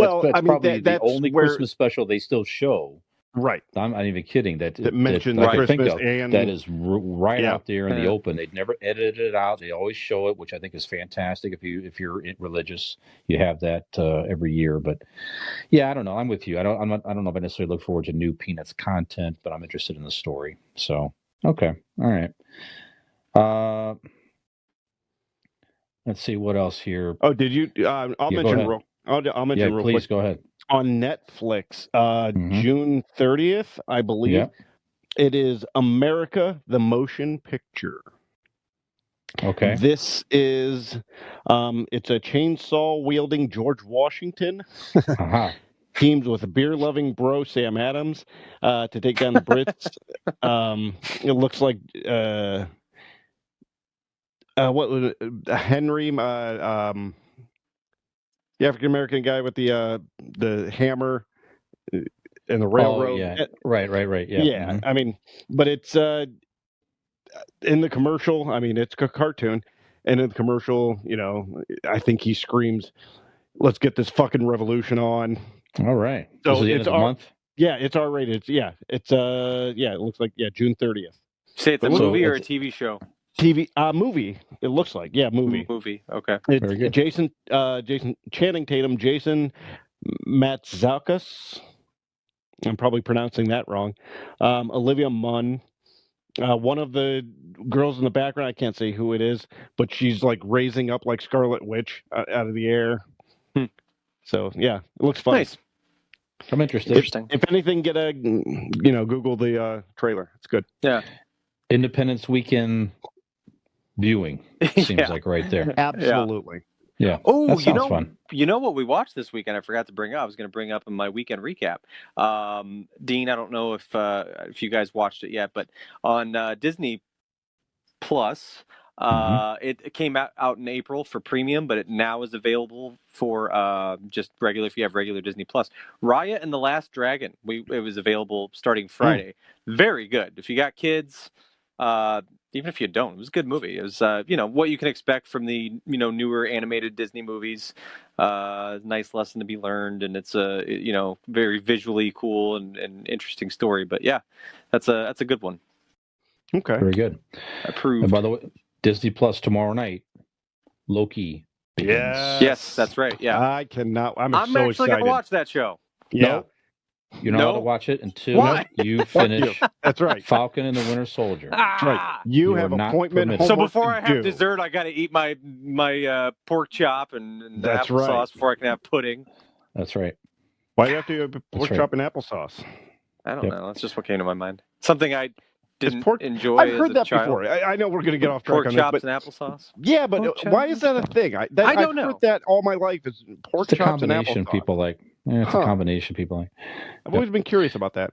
probably the only Christmas special they still show. Right. I'm not even kidding. That mentions Christmas and that is right out there in the open. They'd never edited it out. They always show it, which I think is fantastic. If you're religious, you have that every year. But yeah, I don't know. I'm with you. I don't know if I necessarily look forward to new Peanuts content, but I'm interested in the story. So okay, all right. Let's see what else here. Oh, did you? I'll mention real. I'll mention real quick. Please go ahead. On Netflix, June 30th, I believe. Yeah. It is America the Motion Picture. Okay. This is it's a chainsaw wielding George Washington. Teams with a beer loving bro Sam Adams to take down the Brits. It looks like what was it? Henry, the African American guy with the hammer and the railroad. Oh, yeah. Right. Yeah. Yeah. Mm-hmm. I mean, but it's in the commercial. I mean, it's a cartoon, and in the commercial, I think he screams, "Let's get this fucking revolution on!" All right. So this is the end of the month. Yeah, it's R-rated. It's it looks like June 30th. Say it's a movie or a TV show. Movie. It looks like movie. Movie. Okay. It's very good. Jason Channing Tatum, Jason Matsoukas. I'm probably pronouncing that wrong. Olivia Munn. One of the girls in the background, I can't say who it is, but she's like raising up like Scarlet Witch out of the air. So yeah, it looks fun. Nice. I'm interested. Interesting. If anything, get a Google the trailer. It's good. Yeah. Independence Weekend viewing seems like right there. Absolutely. Yeah. Oh, that sounds fun. You know what we watched this weekend? I forgot to bring up. I was going to bring up in my weekend recap. Dean, I don't know if you guys watched it yet, but on Disney Plus, it came out in April for premium, but it now is available for just regular if you have regular Disney Plus. Raya and the Last Dragon. It was available starting Friday. Very good. If you got kids, even if you don't, it was a good movie. It was, what you can expect from the, newer animated Disney movies. Nice lesson to be learned, and it's a, very visually cool and interesting story. But yeah, that's a good one. Okay, very good. Approved. And by the way, Disney Plus tomorrow night, Loki begins. Yes, that's right. Yeah, I cannot. I'm actually excited. gonna watch that show. Yeah. Nope. You're not allowed to watch it until Why? you finish. That's right. Falcon and the Winter Soldier. That's right. You have appointment. So before I have dessert, I got to eat my pork chop and That's applesauce right. before I can have pudding. That's right. Why do you have to have pork chop and applesauce? I don't know. That's just what came to my mind. Something I didn't enjoy. I've heard as a that child. before. I know we're going to get off track pork on chops this, but and applesauce. Yeah, but why is that a thing? I don't know. Heard that all my life is pork it's chops and applesauce. Combination people like. Yeah, it's a combination people like. I've always been curious about that.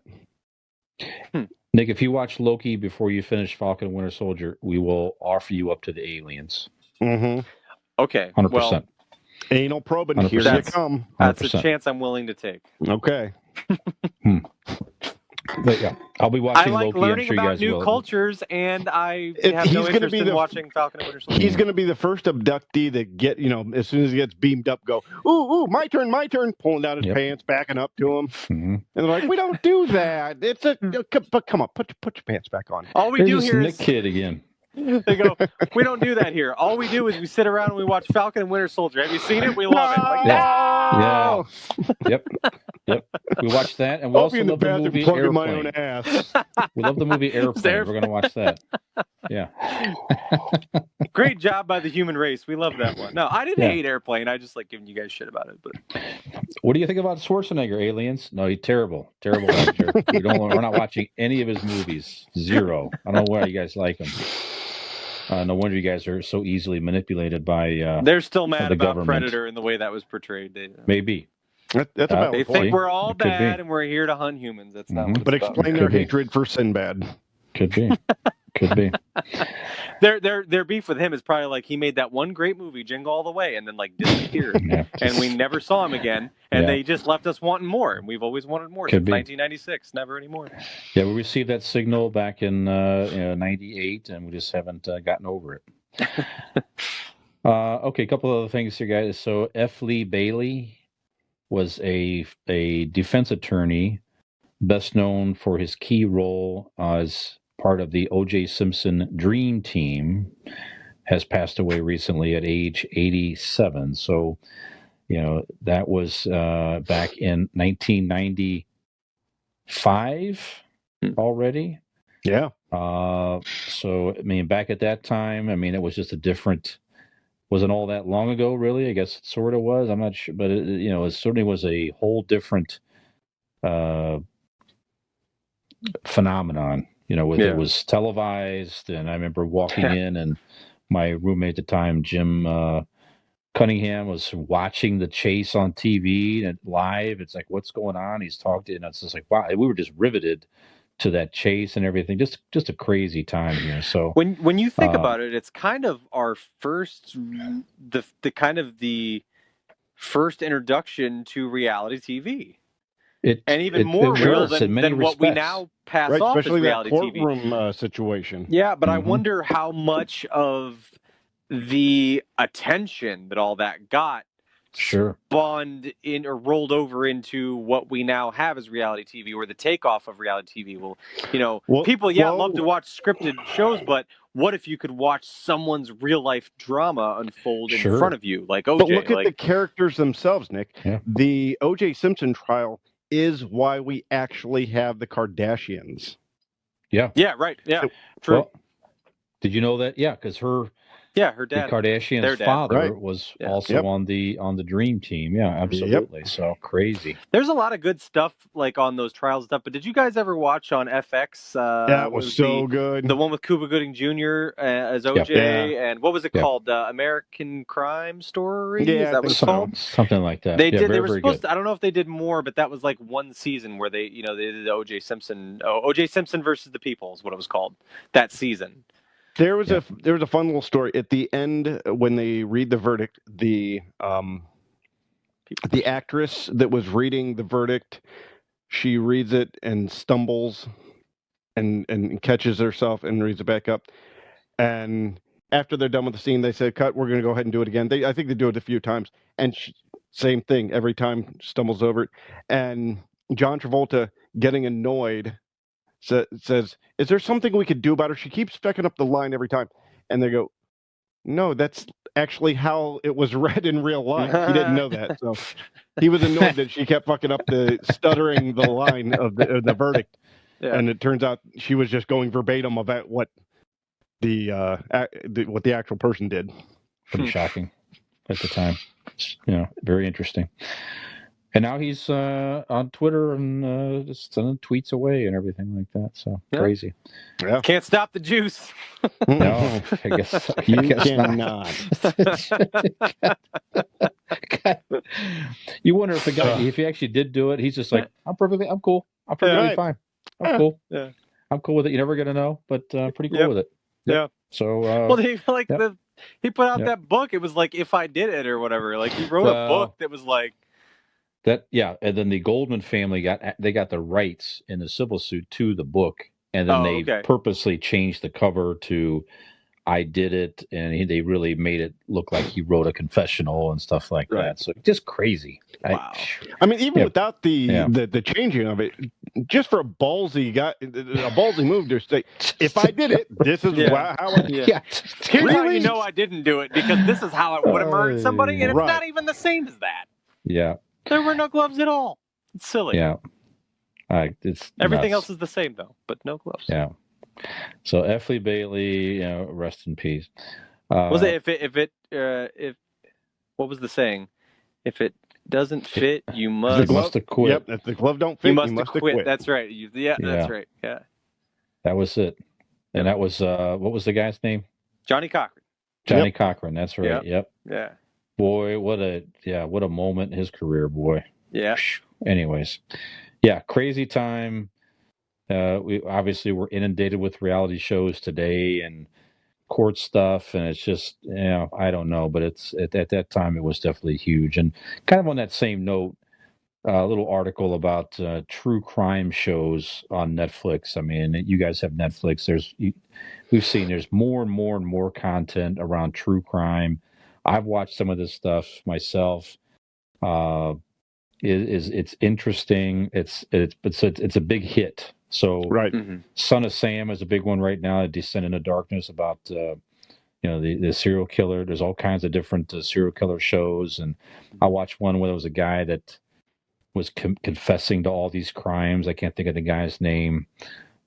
Nick, if you watch Loki before you finish Falcon and Winter Soldier, we will offer you up to the aliens. Mm-hmm. Okay. 100%. Well, anal probing. 100%. Here you come. 100%. That's a chance I'm willing to take. Okay. But yeah, I'll be watching Loki. I like Loki. learning I'm sure about you guys new will. cultures, and I have no interest in watching Falcon and Winter Soldier. He's going to be the first abductee that get, as soon as he gets beamed up, go, ooh, my turn, pulling down his pants, backing up to him. Mm-hmm. And they're like, we don't do that. It's but come on, put your pants back on. All we do here Nick is Kid again. They go, we don't do that here. All we do is we sit around and we watch Falcon and Winter Soldier. Have you seen it? We love it. Like, yeah. Yep. We watched that, and we also love the movie Airplane. My own ass. We love the movie Airplane. We're going to watch that. Yeah. Great job by the human race. We love that one. No, I didn't hate Airplane. I just like giving you guys shit about it. But what do you think about Schwarzenegger, Aliens? No, he's terrible actor. We're not watching any of his movies. Zero. I don't know why you guys like him. No wonder you guys are so easily manipulated by. They're still mad the about government. Predator and the way that was portrayed. Maybe. That's about they think we're all bad and we're here to hunt humans. That's not. What but it's explain their hatred for Sinbad. Could be. Their beef with him is probably like he made that one great movie, Jingle All the Way, and then like disappeared, and we never saw him again, and they just left us wanting more, and we've always wanted more since 1996. Never anymore. Yeah, we received that signal back in '98, and we just haven't gotten over it. Okay, a couple of other things here, guys. So F. Lee Bailey was a defense attorney, best known for his key role as part of the O.J. Simpson Dream Team, has passed away recently at age 87. So, that was back in 1995 already. Yeah. So, back at that time, it was just a different... Wasn't all that long ago, really. I guess it sort of was. I'm not sure, but it certainly was a whole different phenomenon. It was televised, and I remember walking in, and my roommate at the time, Jim Cunningham, was watching the chase on TV and live. It's like, what's going on? He's talking, and it's just like, wow, we were just riveted to that chase and everything. Just a crazy time here. So when you think about it, it's kind of our first the first introduction to reality TV. And even more real than what we now pass off as reality TV. Especially that courtroom situation. Yeah, but I wonder how much of the attention that all that got spawned in or rolled over into what we now have as reality TV, or the takeoff of reality TV. Well, people love to watch scripted shows, but what if you could watch someone's real life drama unfold in front of you, like OJ? But look at the characters themselves, Nick. Yeah. The OJ Simpson trial is why we actually have the Kardashians. Yeah. Yeah. Right. Yeah. True. Well, did you know that? Yeah, because her dad, the Kardashian's father, was also on the Dream Team. Yeah, absolutely. Yep. So crazy. There's a lot of good stuff like on those trials and stuff. But did you guys ever watch on FX? That was so good. The one with Cuba Gooding Jr. As OJ, and what was it called? American Crime Story. Yeah, is that what it's called? Something like that. They did. They were supposed to. I don't know if they did more, but that was like one season where they did the OJ Simpson. OJ Simpson versus the People is what it was called. That season. There was a fun little story at the end when they read the verdict. The actress that was reading the verdict, she reads it and stumbles and catches herself and reads it back up. And after they're done with the scene, they say, cut, we're going to go ahead and do it again. I think they do it a few times. And same thing, every time stumbles over it. And John Travolta, getting annoyed, says, is there something we could do about her? She keeps picking up the line every time. And they go, no, that's actually how it was read in real life. He didn't know that. So he was annoyed that she kept fucking up stuttering the line of the verdict. Yeah. And it turns out she was just going verbatim about what the actual person did. Pretty shocking at the time. Very interesting. And now he's on Twitter and just sending tweets away and everything like that. So crazy. Yeah. Can't stop the juice. No, I guess you cannot. You wonder if the guy, if he actually did do it, he's just like, I'm cool. I'm perfectly fine. I'm cool. Yeah. I'm cool with it. You're never gonna know, but pretty cool with it. Yep. Yeah. So well, he put out that book. It was like If I Did It or whatever. Like he wrote a book that was like that. Yeah, and then the Goldman family got the rights in the civil suit to the book, and then they purposely changed the cover to I Did It, and they really made it look like he wrote a confessional and stuff like that. So just crazy. Wow. I mean, even without the changing of it, just for a ballsy move to say, if I did it, this is how I did it. Here's how you know I didn't do it, because this is how it would have murdered somebody, and it's not even the same as that. Yeah. There were no gloves at all. It's silly. Yeah. It's everything else is the same though, but no gloves. Yeah. So F. Lee Bailey, rest in peace. Was it if what was the saying? If it doesn't fit, you must have quit. Yep, if the glove don't fit, you must quit. That's right. That's right. Yeah. That was it. And that was what was the guy's name? Johnny Cochran. Johnny Cochran. That's right. Yep. Yeah. Boy, what a moment in his career, boy. Yeah. Anyways, crazy time. We obviously were inundated with reality shows today and court stuff, and it's just I don't know, but it's at that time it was definitely huge. And kind of on that same note, a little article about true crime shows on Netflix. I mean, you guys have Netflix. We've seen there's more and more and more content around true crime. I've watched some of this stuff myself. It's interesting. It's a big hit. So, Son of Sam is a big one right now. Descend into Darkness about the serial killer. There's all kinds of different serial killer shows, and I watched one where there was a guy that was confessing to all these crimes. I can't think of the guy's name,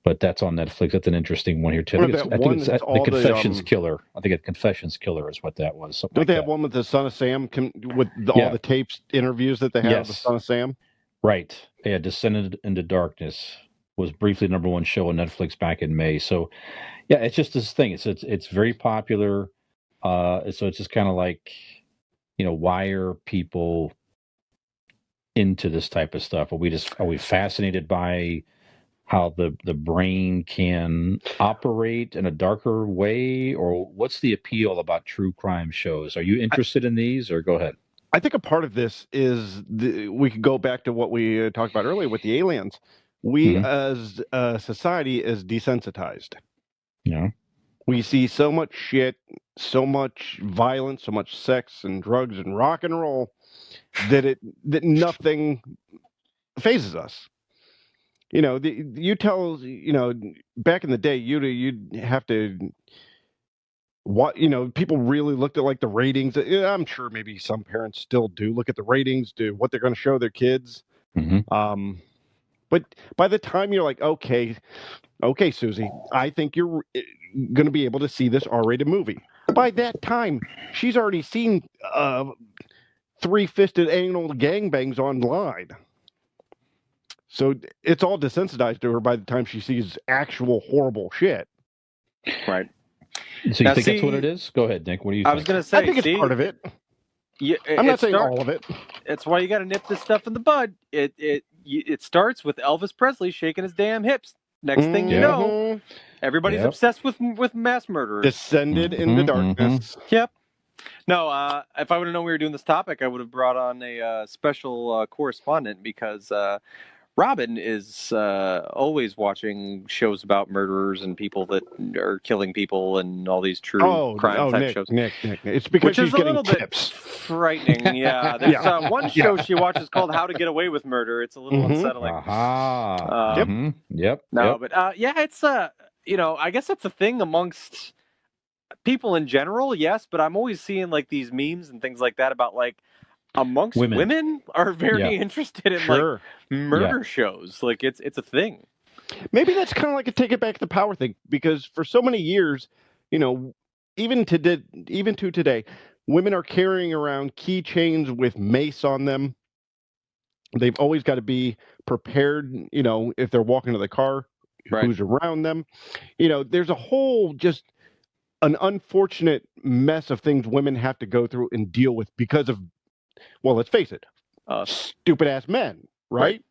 but that's on Netflix. That's an interesting one here too. I think it's The Confessions Killer. I think Confessions Killer is what that was. Don't they have one with the Son of Sam with all the tapes interviews that they have of the Son of Sam? Right. Yeah, Descended into Darkness was briefly number one show on Netflix back in May. So, it's just this thing. It's very popular. So it's just kind of like, why are people into this type of stuff? Are we fascinated by how the brain can operate in a darker way, or what's the appeal about true crime shows? Are you interested in these, or go ahead? I think a part of this is we could go back to what we talked about earlier with the aliens. We as a society is desensitized. Yeah. We see so much shit, so much violence, so much sex and drugs and rock and roll that nothing phases us. You tell, back in the day, you'd have to, people really looked at like the ratings. I'm sure maybe some parents still do look at the ratings, do what they're going to show their kids. But by the time you're like, okay, Susie, I think you're going to be able to see this R-rated movie. By that time, she's already seen three-fisted anal gangbangs online. So it's all desensitized to her by the time she sees actual horrible shit. Right. So you think that's what it is? Go ahead, Nick. What do you think? I was going to say, I think it's part of it. Yeah, I'm not saying all of it. That's why you got to nip this stuff in the bud. It starts with Elvis Presley shaking his damn hips. Next thing you know, everybody's obsessed with mass murderers. Descended into darkness. Yep. No, if I would have known we were doing this topic, I would have brought on a special correspondent, because Robin is always watching shows about murderers and people that are killing people and all these true crime type shows. Nick. It's because Which she's is a getting little tips. bit frightening. Yeah, there's one show she watches called How to Get Away with Murder. It's a little unsettling. Yep. But it's I guess it's a thing amongst people in general, yes, but I'm always seeing like these memes and things like that about like amongst women are very interested in like murder shows. Like it's a thing. Maybe that's kind of like a take it back to the power thing, because for so many years, even to today, women are carrying around keychains with mace on them. They've always got to be prepared, if they're walking to the car, who's around them. There's a whole just an unfortunate mess of things women have to go through and deal with because of, well, let's face it, stupid ass men, right?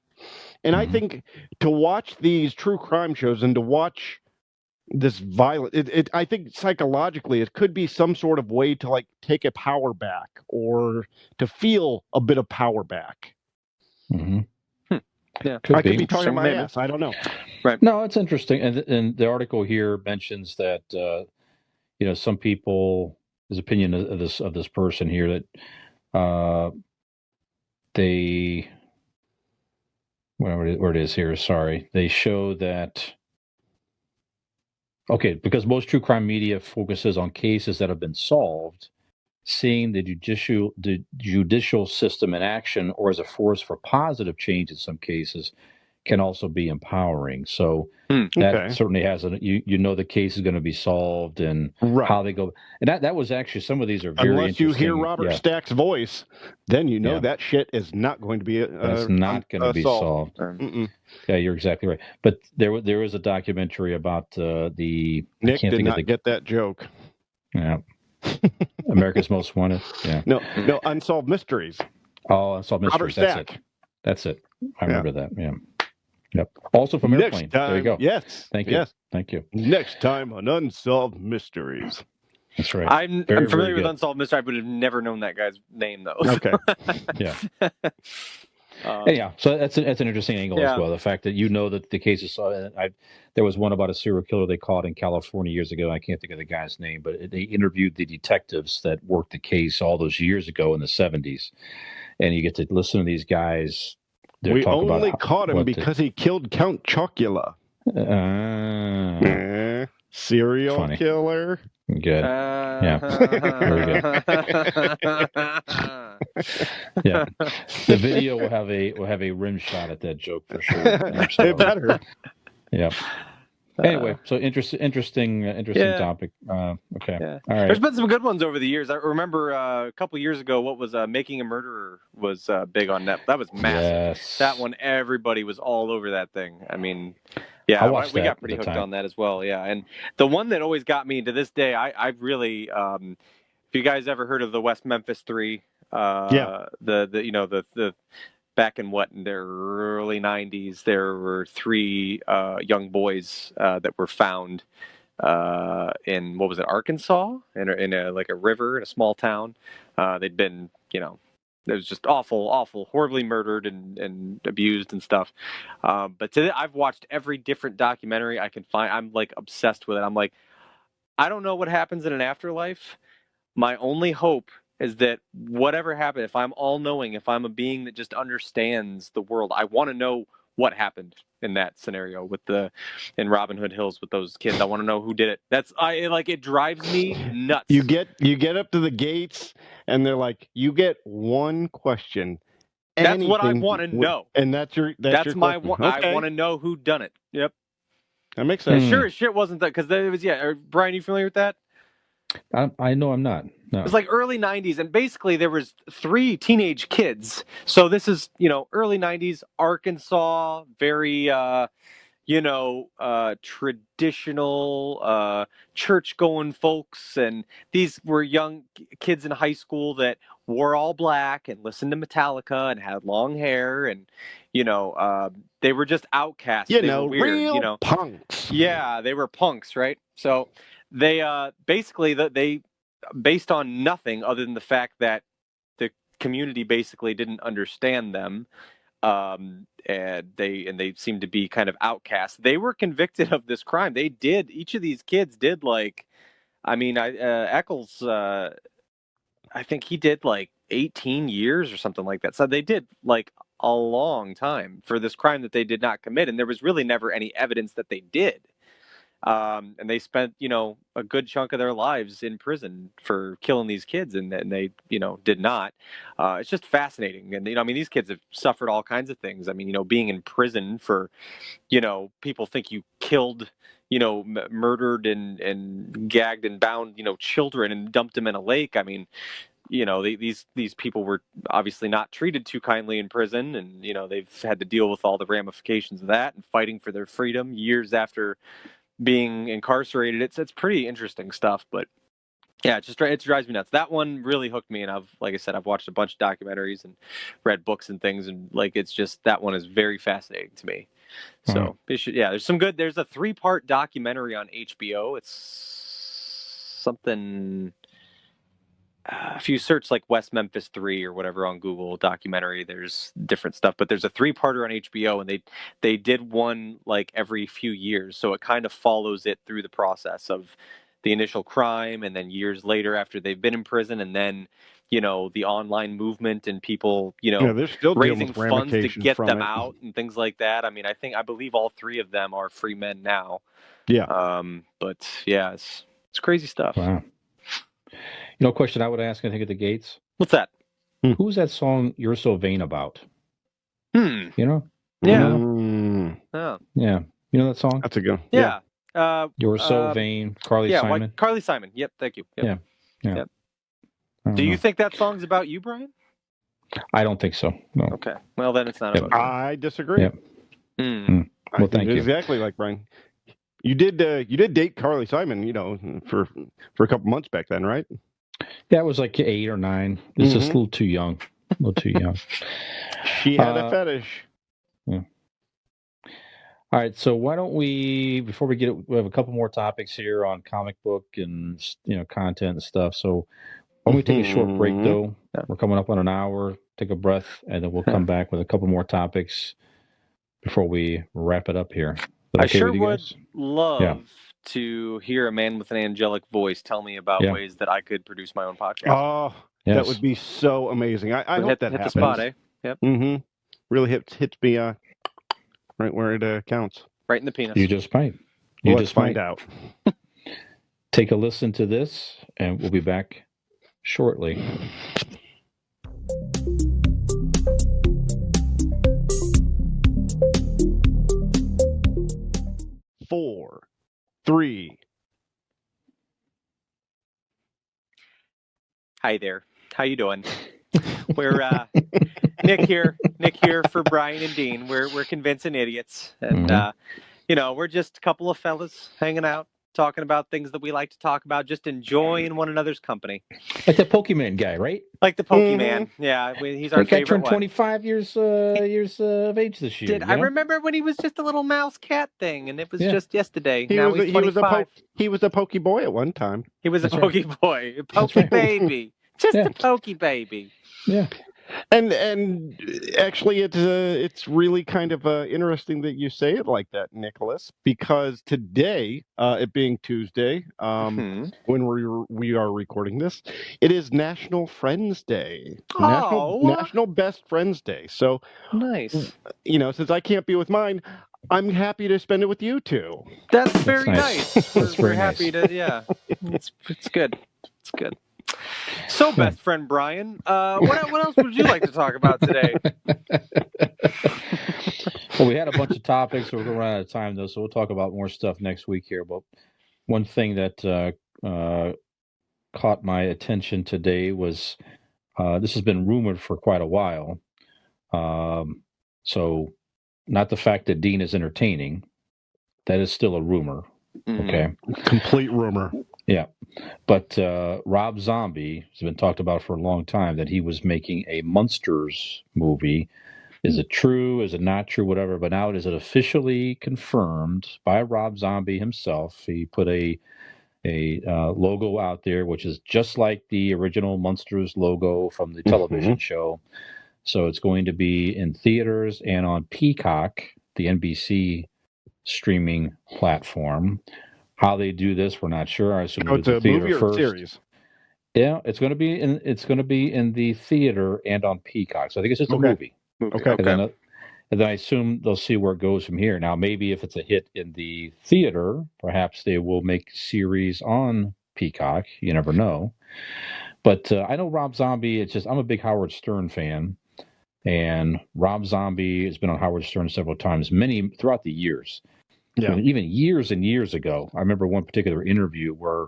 And I think to watch these true crime shows and to watch this violent, I think psychologically it could be some sort of way to like take a power back or to feel a bit of power back. Yeah, I could be talking my ass. I don't know. Right? No, it's interesting, and the article here mentions that some people, his opinion of this person here, that they, where it is here. Sorry, they show that. Okay, because most true crime media focuses on cases that have been solved, seeing the judicial system in action or as a force for positive change in some cases can also be empowering. So that certainly has the case is going to be solved and how they go. And that was actually, some of these are very Unless interesting. you hear Robert Stack's voice, then that shit is not going to be that's not going to be solved. Yeah, you're exactly right. But there is a documentary about the Nick did not get that joke. Yeah. America's Most Wanted. Yeah. No, Unsolved Mysteries. Oh, Unsolved Mysteries. That's it. I remember that. Yeah. Yep. Also from Airplane. There you go. Yes. Thank you. Yes. Thank you. Next time on Unsolved Mysteries. That's right. I'm familiar with Unsolved Mysteries. I would have never known that guy's name though. Okay. Yeah. So that's an interesting angle as well. The fact that that the case is solved. There was one about a serial killer they caught in California years ago. I can't think of the guy's name, but they interviewed the detectives that worked the case all those years ago in the 70s, and you get to listen to these guys. We only caught him because he killed Count Chocula. Serial killer. Good. Yeah. Very good. Yeah. The video will have a rim shot at that joke for sure. It better. Yeah. Anyway, so interesting topic. Okay. Yeah. All right. There's been some good ones over the years. I remember a couple years ago, what was Making a Murderer was big on Netflix. That was massive. Yes. That one, everybody was all over that thing. I mean, yeah, we got pretty hooked on that as well. Yeah, and the one that always got me to this day, I really, if you guys ever heard of the West Memphis 3, the back in the early 90s, there were 3 young boys that were found in, what was it, Arkansas, in a river in a small town. They'd been, it was just awful, horribly murdered and abused and stuff. But today I've watched every different documentary I can find. I'm like obsessed with it. I'm like, I don't know what happens in an afterlife. My only hope is that whatever happened, if I'm all-knowing, if I'm a being that just understands the world, I want to know what happened in that scenario in Robin Hood Hills with those kids. I want to know who did it. It drives me nuts. You get up to the gates and they're like, you get one question. That's what I want to know. And that's your my question. one. Okay. I want to know who done it. Yep. That makes sense. Sure as shit wasn't that, because there was Brian, you familiar with that? I know I'm not. No. It was like early 90s, and basically there was 3 teenage kids. So this is, early 90s, Arkansas, very, traditional, church-going folks. And these were young kids in high school that wore all black and listened to Metallica and had long hair. And, they were just outcasts. They were weird, real punks. Yeah, they were punks, right? So they basically based on nothing other than the fact that the community basically didn't understand them, and they seem to be kind of outcasts. They were convicted of this crime. Each of these kids did like, I mean, Eccles, I think he did like 18 years or something like that. So they did like a long time for this crime that they did not commit, and there was really never any evidence that they did. And they spent, a good chunk of their lives in prison for killing these kids, and they, did not. It's just fascinating. And, I mean, these kids have suffered all kinds of things. I mean, being in prison for, people think you killed, murdered and gagged and bound, children and dumped them in a lake. I mean, these people were obviously not treated too kindly in prison, and, they've had to deal with all the ramifications of that and fighting for their freedom years after being incarcerated. It's pretty interesting stuff, but yeah, it drives me nuts. That one really hooked me, and like I said, I've watched a bunch of documentaries and read books and things, and like it's just that one is very fascinating to me. So there's there's a 3-part documentary on HBO. It's something. If you search like West Memphis 3 or whatever on Google documentary, there's different stuff, but there's a 3-parter on HBO, and they did one like every few years. So it kind of follows it through the process of the initial crime, and then years later after they've been in prison, and then, the online movement and people, they're still raising funds to get them it. out and things like that. I mean, I believe all 3 of them are free men now. Yeah. But yeah, it's crazy stuff. Wow. You know, a question I would ask, I think, at the gates. What's that? Who's that song "You're So Vain" about? You know? Yeah. Oh. Yeah. You know that song? That's a good. Yeah. You're So Vain. Carly Simon. Carly Simon. Yep. Thank you. Yep. Yeah. Yep. Do you think that song's about you, Brian? I don't think so. No. Okay. Well, then it's not about you. I disagree. Yep. Well, thank you. Exactly like Brian. You did date Carly Simon, for a couple months back then, right? Yeah, it was like 8 or 9. It's just a little too young. She had a fetish. Yeah. All right, so why don't we, before we we have a couple more topics here on comic book and content and stuff. So why don't we take a short break though? We're coming up on an hour. Take a breath, and then we'll come back with a couple more topics before we wrap it up here. I sure would love to hear a man with an angelic voice tell me about ways that I could produce my own podcast. Oh, that would be so amazing. I hope that happens. Hit the spot, eh? Yep. Mm-hmm. Really hits me right where it counts. Right in the penis. You just might. Let's find out. Take a listen to this, and we'll be back shortly. Four, 3. Hi there. How you doing? We're Nick here for Brian and Dean. We're Convincing Idiots, and we're just a couple of fellas hanging out, talking about things that we like to talk about, just enjoying one another's company. Like the Pokemon guy, right? Like the Pokemon. Yeah, he's our favorite. Guy turned 25 years of age this year. I remember when he was just a little mouse cat thing, and it was just yesterday. Now he's 25. He was a Poke Boy at one time. He was a Poke Boy, a Poke Baby, just a Poke Baby. Yeah. And actually, it's really kind of interesting that you say it like that, Nicholas, because today, it being Tuesday, when we are recording this, it is National Friends Day, National Best Friends Day. So nice. Since I can't be with mine, I'm happy to spend it with you two. That's very nice. We're happy nice. to. It's good. It's good. So, best friend Brian, what else would you like to talk about today? Well, we had a bunch of topics. We're going to run out of time, though, so we'll talk about more stuff next week here. But one thing that caught my attention today was this has been rumored for quite a while. So, not the fact that Dean is entertaining. That is still a rumor. Okay. Complete rumor. Yeah. But Rob Zombie has been talked about for a long time that he was making a Munsters movie. Is it true? Is it not true? Whatever. But now it is officially confirmed by Rob Zombie himself. He put a logo out there, which is just like the original Munsters logo from the television show. So it's going to be in theaters and on Peacock, the NBC streaming platform. How they do this, we're not sure. I assume it's a theater movie or first. a series? Yeah, it's going to be in the theater and on Peacock. So I think it's just a movie. Okay. And then I assume they'll see where it goes from here. Now, maybe if it's a hit in the theater, perhaps they will make series on Peacock. You never know. But I know Rob Zombie. I'm a big Howard Stern fan, and Rob Zombie has been on Howard Stern several times, many throughout the years. Yeah. Even years and years ago, I remember one particular interview where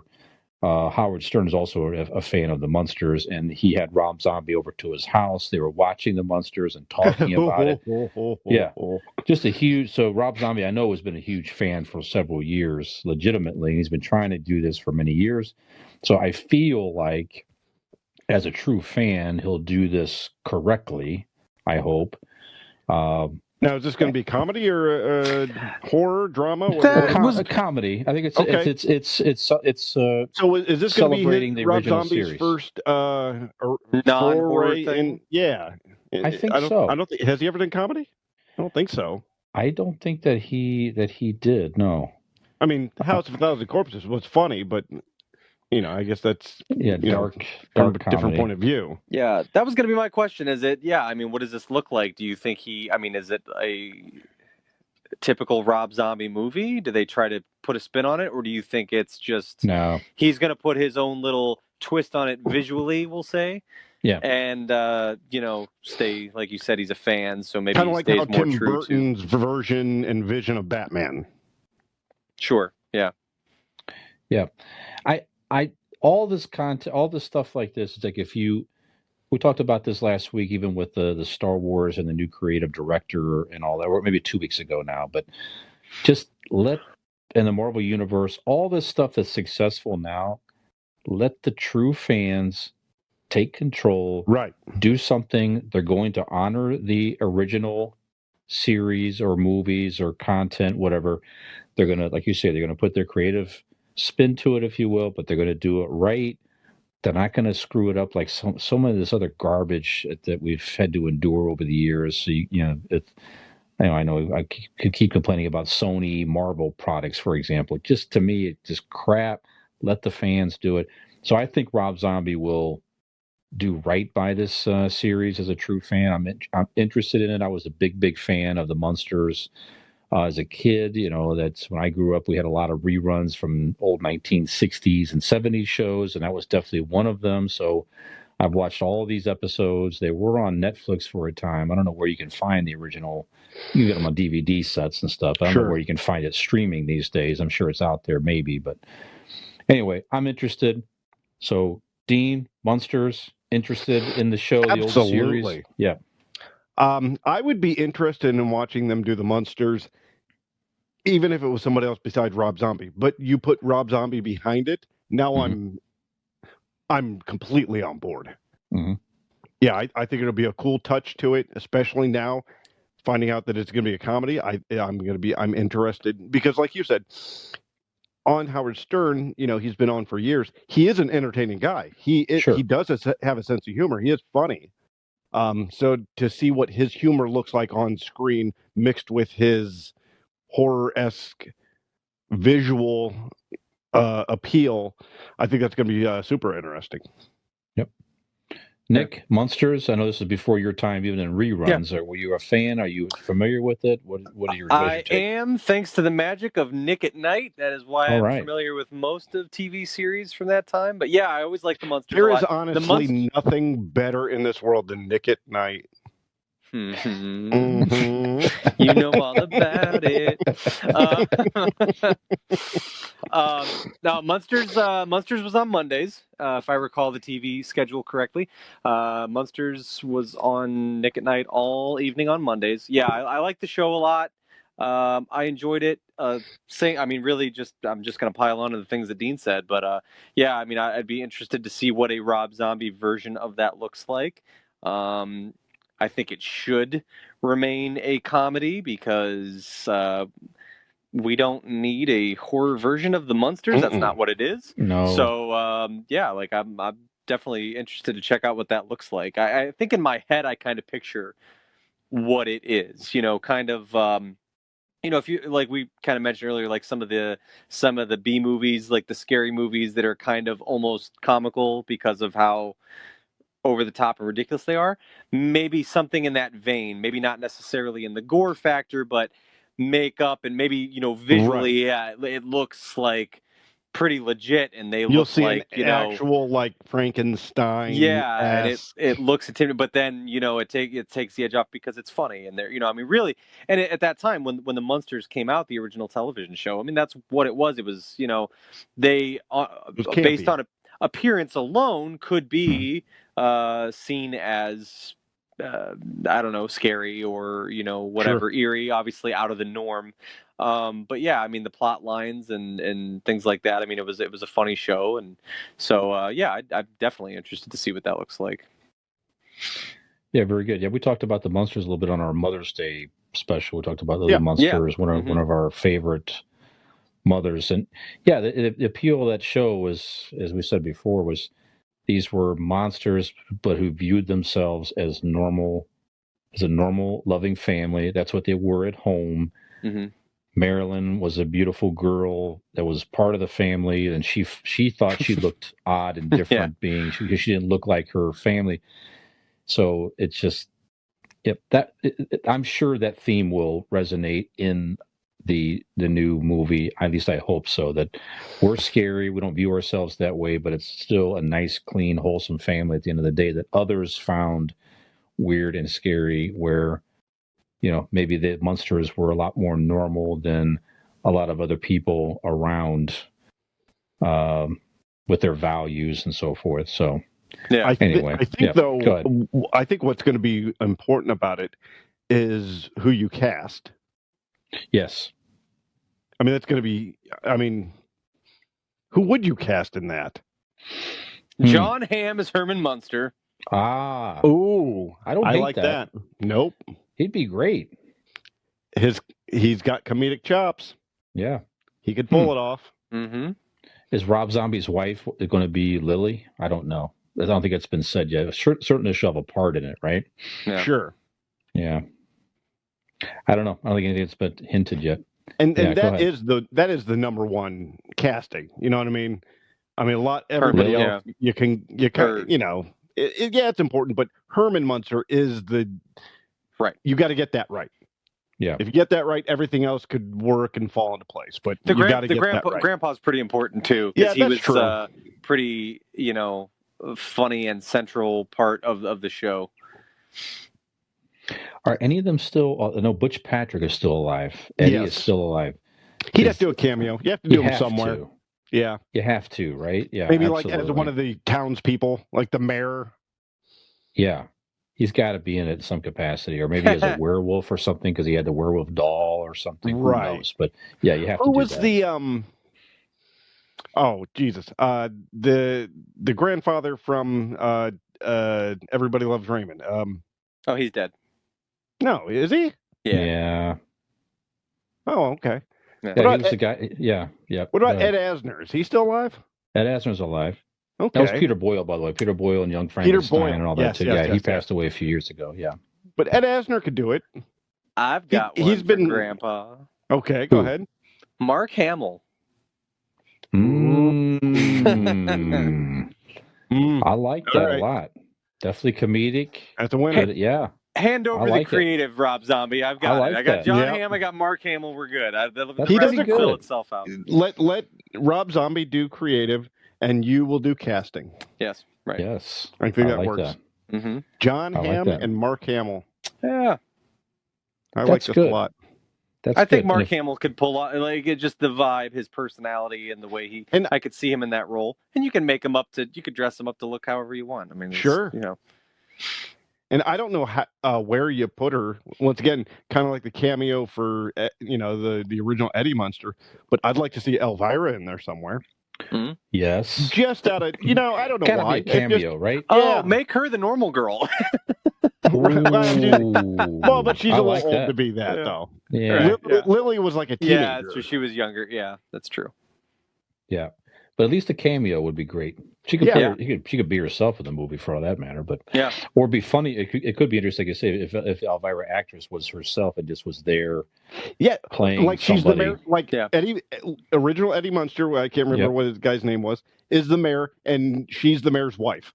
Howard Stern is also a fan of the Munsters, and he had Rob Zombie over to his house. They were watching the Munsters and talking about it. Yeah, just a huge. So Rob Zombie, I know, has been a huge fan for several years, legitimately. He's been trying to do this for many years. So I feel like, as a true fan, he'll do this correctly. I hope. Now, is this going to be comedy or horror, drama? A comedy. I think it's okay. It's so is this celebrating going to be the Rob original Zombie's series. First non-horror thing? Yeah, I think so. I don't think has he ever done comedy? I don't think so. I don't think that he did. No. I mean, House of a Thousand Corpses was funny, but I guess that's dark different point of view. Yeah, that was going to be my question. Is it? Yeah, I mean, what does this look like? Do you think is it a typical Rob Zombie movie? Do they try to put a spin on it, or do you think it's just he's going to put his own little twist on it visually? We'll say. Yeah. And stay, like you said, he's a fan, so maybe kind of he like stays how more Tim true Burton's to version and vision of Batman. Sure. Yeah. Yeah. All this content, all this stuff like this, is like we talked about this last week, even with the Star Wars and the new creative director and all that, or maybe 2 weeks ago now, but just in the Marvel Universe, all this stuff that's successful now, let the true fans take control, right? Do something. They're going to honor the original series or movies or content, whatever. They're going to, like you say, they're going to put their creative spin to it, if you will, but they're going to do it right. They're not going to screw it up like some of this other garbage that we've had to endure over the years. So, I know I could keep complaining about Sony Marvel products, for example. Just to me, it's just crap. Let the fans do it. So I think Rob Zombie will do right by this series as a true fan. I'm interested in it. I was a big fan of the Munsters as a kid. That's when I grew up. We had a lot of reruns from old 1960s and 70s shows, and that was definitely one of them. So I've watched all of these episodes. They were on Netflix for a time. I don't know where you can find the original. You can get them on DVD sets and stuff. I don't know where you can find it streaming these days. I'm sure it's out there maybe. But anyway, I'm interested. So Dean, Munsters, interested in the show, the old series? Yeah. I would be interested in watching them do the Munsters, even if it was somebody else besides Rob Zombie. But you put Rob Zombie behind it, now I'm completely on board. Mm-hmm. Yeah, I think it'll be a cool touch to it, especially now finding out that it's going to be a comedy. I'm interested because, like you said, on Howard Stern, he's been on for years. He is an entertaining guy. He does have a sense of humor. He is funny. So to see what his humor looks like on screen mixed with his horror-esque visual appeal, I think that's going to be super interesting. Yep. Nick, Munsters, I know this is before your time, even in reruns. Yeah. Were you a fan? Are you familiar with it? What are your take? I am, thanks to the magic of Nick at Night. That is why I'm familiar with most of TV series from that time. But yeah, I always like the Munsters. There is honestly nothing better in this world than Nick at Night. Mm-hmm. You know all about it. Now, Munsters was on Mondays, if I recall the TV schedule correctly. Munsters was on Nick at Night all evening on Mondays. Yeah, I like the show a lot. I enjoyed it. I'm just going to pile on to the things that Dean said, but yeah, I mean, I'd be interested to see what a Rob Zombie version of that looks like. I think it should remain a comedy because we don't need a horror version of the Munsters. That's not what it is. No. So yeah, like I'm definitely interested to check out what that looks like. I think in my head I kind of picture what it is, kind of. If you like, we kind of mentioned earlier, like some of the B movies, like the scary movies that are kind of almost comical because of how over the top and ridiculous they are. Maybe something in that vein. Maybe not necessarily in the gore factor, but makeup and maybe visually, yeah, it looks like pretty legit, and they You'll look see like an actual like Frankenstein. Yeah, and it looks intimidating, but then it takes the edge off because it's funny, and really, and at that time when the Munsters came out, the original television show, I mean that's what it was. It was they based on appearance alone could be seen as I don't know, scary or whatever, eerie, obviously out of the norm. But yeah, I mean the plot lines and things like that. I mean it was a funny show, and so I'm definitely interested to see what that looks like. Yeah, very good. Yeah, we talked about the Munsters a little bit on our Mother's Day special. We talked about the Munsters, one of our favorite mothers, and yeah, the appeal of that show was, as we said before, was these were monsters, but who viewed themselves as a normal, loving family. That's what they were at home. Mm-hmm. Marilyn was a beautiful girl that was part of the family, and she thought she looked odd and different being because she didn't look like her family. So it's just, I'm sure that theme will resonate in the new movie. At least I hope so. That we're scary, we don't view ourselves that way, but it's still a nice, clean, wholesome family at the end of the day that others found weird and scary. Where maybe the Munsters were a lot more normal than a lot of other people around, with their values and so forth. So. Yeah. Anyway, I think though, I think what's going to be important about it is who you cast. Yes. I mean, that's going to be. I mean, who would you cast in that? John Hamm is Herman Munster. Ah. Ooh, I like that. Nope. He'd be great. He's got comedic chops. Yeah. He could pull it off. Mm-hmm. Is Rob Zombie's wife going to be Lily? I don't know. I don't think it's been said yet. Certainly she'll have a part in it, right? Yeah. Sure. Yeah. I don't know. I don't think anything's been hinted yet. And that is the number one casting. You know what I mean? I mean, everybody else you can it's important, but Herman Munster is the right. You got to get that right. Yeah. If you get that right, everything else could work and fall into place. But you got to get that right. Grandpa's pretty important too. Yeah, he was true. Pretty, funny and central part of the show. Are any of them still? I know Butch Patrick is still alive. Eddie is still alive. He'd have to do a cameo. You have to do him somewhere. Yeah, you have to, right? Yeah, maybe absolutely. Like as one of the townspeople, like the mayor. Yeah, he's got to be in it in some capacity, or maybe as a werewolf or something because he had the werewolf doll or something. Right. Who knows? But yeah, you have to. Who was the Oh Jesus! The grandfather from Everybody Loves Raymond. Oh, he's dead. No, is he? Yeah. Oh, okay. Yeah, he was the guy. Yeah, yeah. What about Ed Asner? Is he still alive? Ed Asner's alive. Okay. That was Peter Boyle, by the way. Peter Boyle and Young Frankenstein and all that too. Yeah, he passed away a few years ago. Yeah. But Ed Asner could do it. I've got one. He's been Grandpa. Okay, go ahead. Mark Hamill. I like that a lot. Definitely comedic. That's a winner. Yeah. Hand over the creative, Rob Zombie. I've got it. I got John Hamm. I got Mark Hamill. We're good. He doesn't fill itself out. Let Rob Zombie do creative, and you will do casting. Yes. Right. Yes. I think that works. That. Mm-hmm. John Hamm and Mark Hamill. Yeah. I like this a lot. I think Mark Hamill could pull off just the vibe, his personality, and the way I could see him in that role. And you can make him you could dress him up to look however you want. I mean, sure. And I don't know where you put her. Once again, kind of like the cameo for the original Eddie Munster. But I'd like to see Elvira in there somewhere. Mm-hmm. Yes. Just out of I don't know why. Be a cameo, right? Oh, make her the normal girl. Well, but she's a little old to be that, though. Yeah. Lily was like a teenager. Yeah, that's true. She was younger. Yeah, that's true. Yeah. but at least a cameo would be great. She could play. She could be herself in the movie for all that matter. But or be funny. It could be interesting to say if Elvira actress was herself and just was there. Yeah, playing like somebody. She's the mayor. Like Eddie, original Eddie Munster. I can't remember what his guy's name was. Is the mayor, and she's the mayor's wife.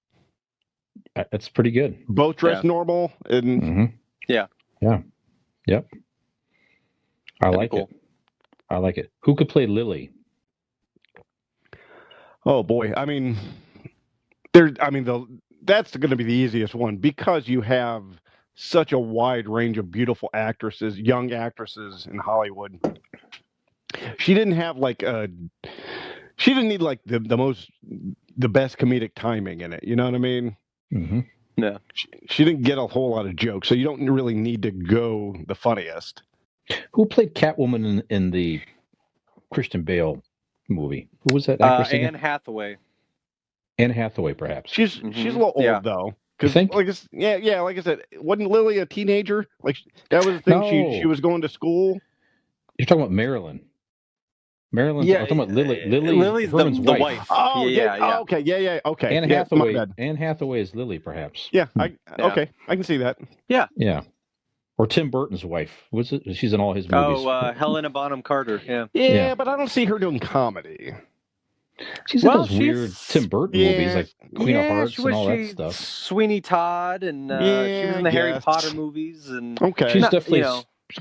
That's pretty good. Both dressed normal, and yep. I like it. Who could play Lily? Oh boy, I mean, that's going to be the easiest one because you have such a wide range of beautiful actresses, young actresses in Hollywood. She didn't have she didn't need like the best comedic timing in it. You know what I mean? Mm-hmm. Yeah. She didn't get a whole lot of jokes, so you don't really need to go the funniest. Who played Catwoman in the Christian Bale movie? Who was that actress? Anne Hathaway. Anne Hathaway, perhaps. She's a little old though. You think? Like like I said, wasn't Lily a teenager? Like that was the thing. No. She was going to school. You're talking about Marilyn. Marilyn's. I'm talking about Lily. Lily's Herman's the wife. Oh yeah. Oh, okay. Yeah. Okay. Anne Hathaway. Anne Hathaway is Lily, perhaps. Yeah. Okay. I can see that. Yeah. Yeah. Or Tim Burton's wife. Was it? She's in all his movies. Oh, Helena Bonham Carter. Yeah. Yeah, but I don't see her doing comedy. She's in those weird Tim Burton movies like Queen of Hearts and all that stuff. Sweeney Todd, and she was in the Harry Potter movies. And she's definitely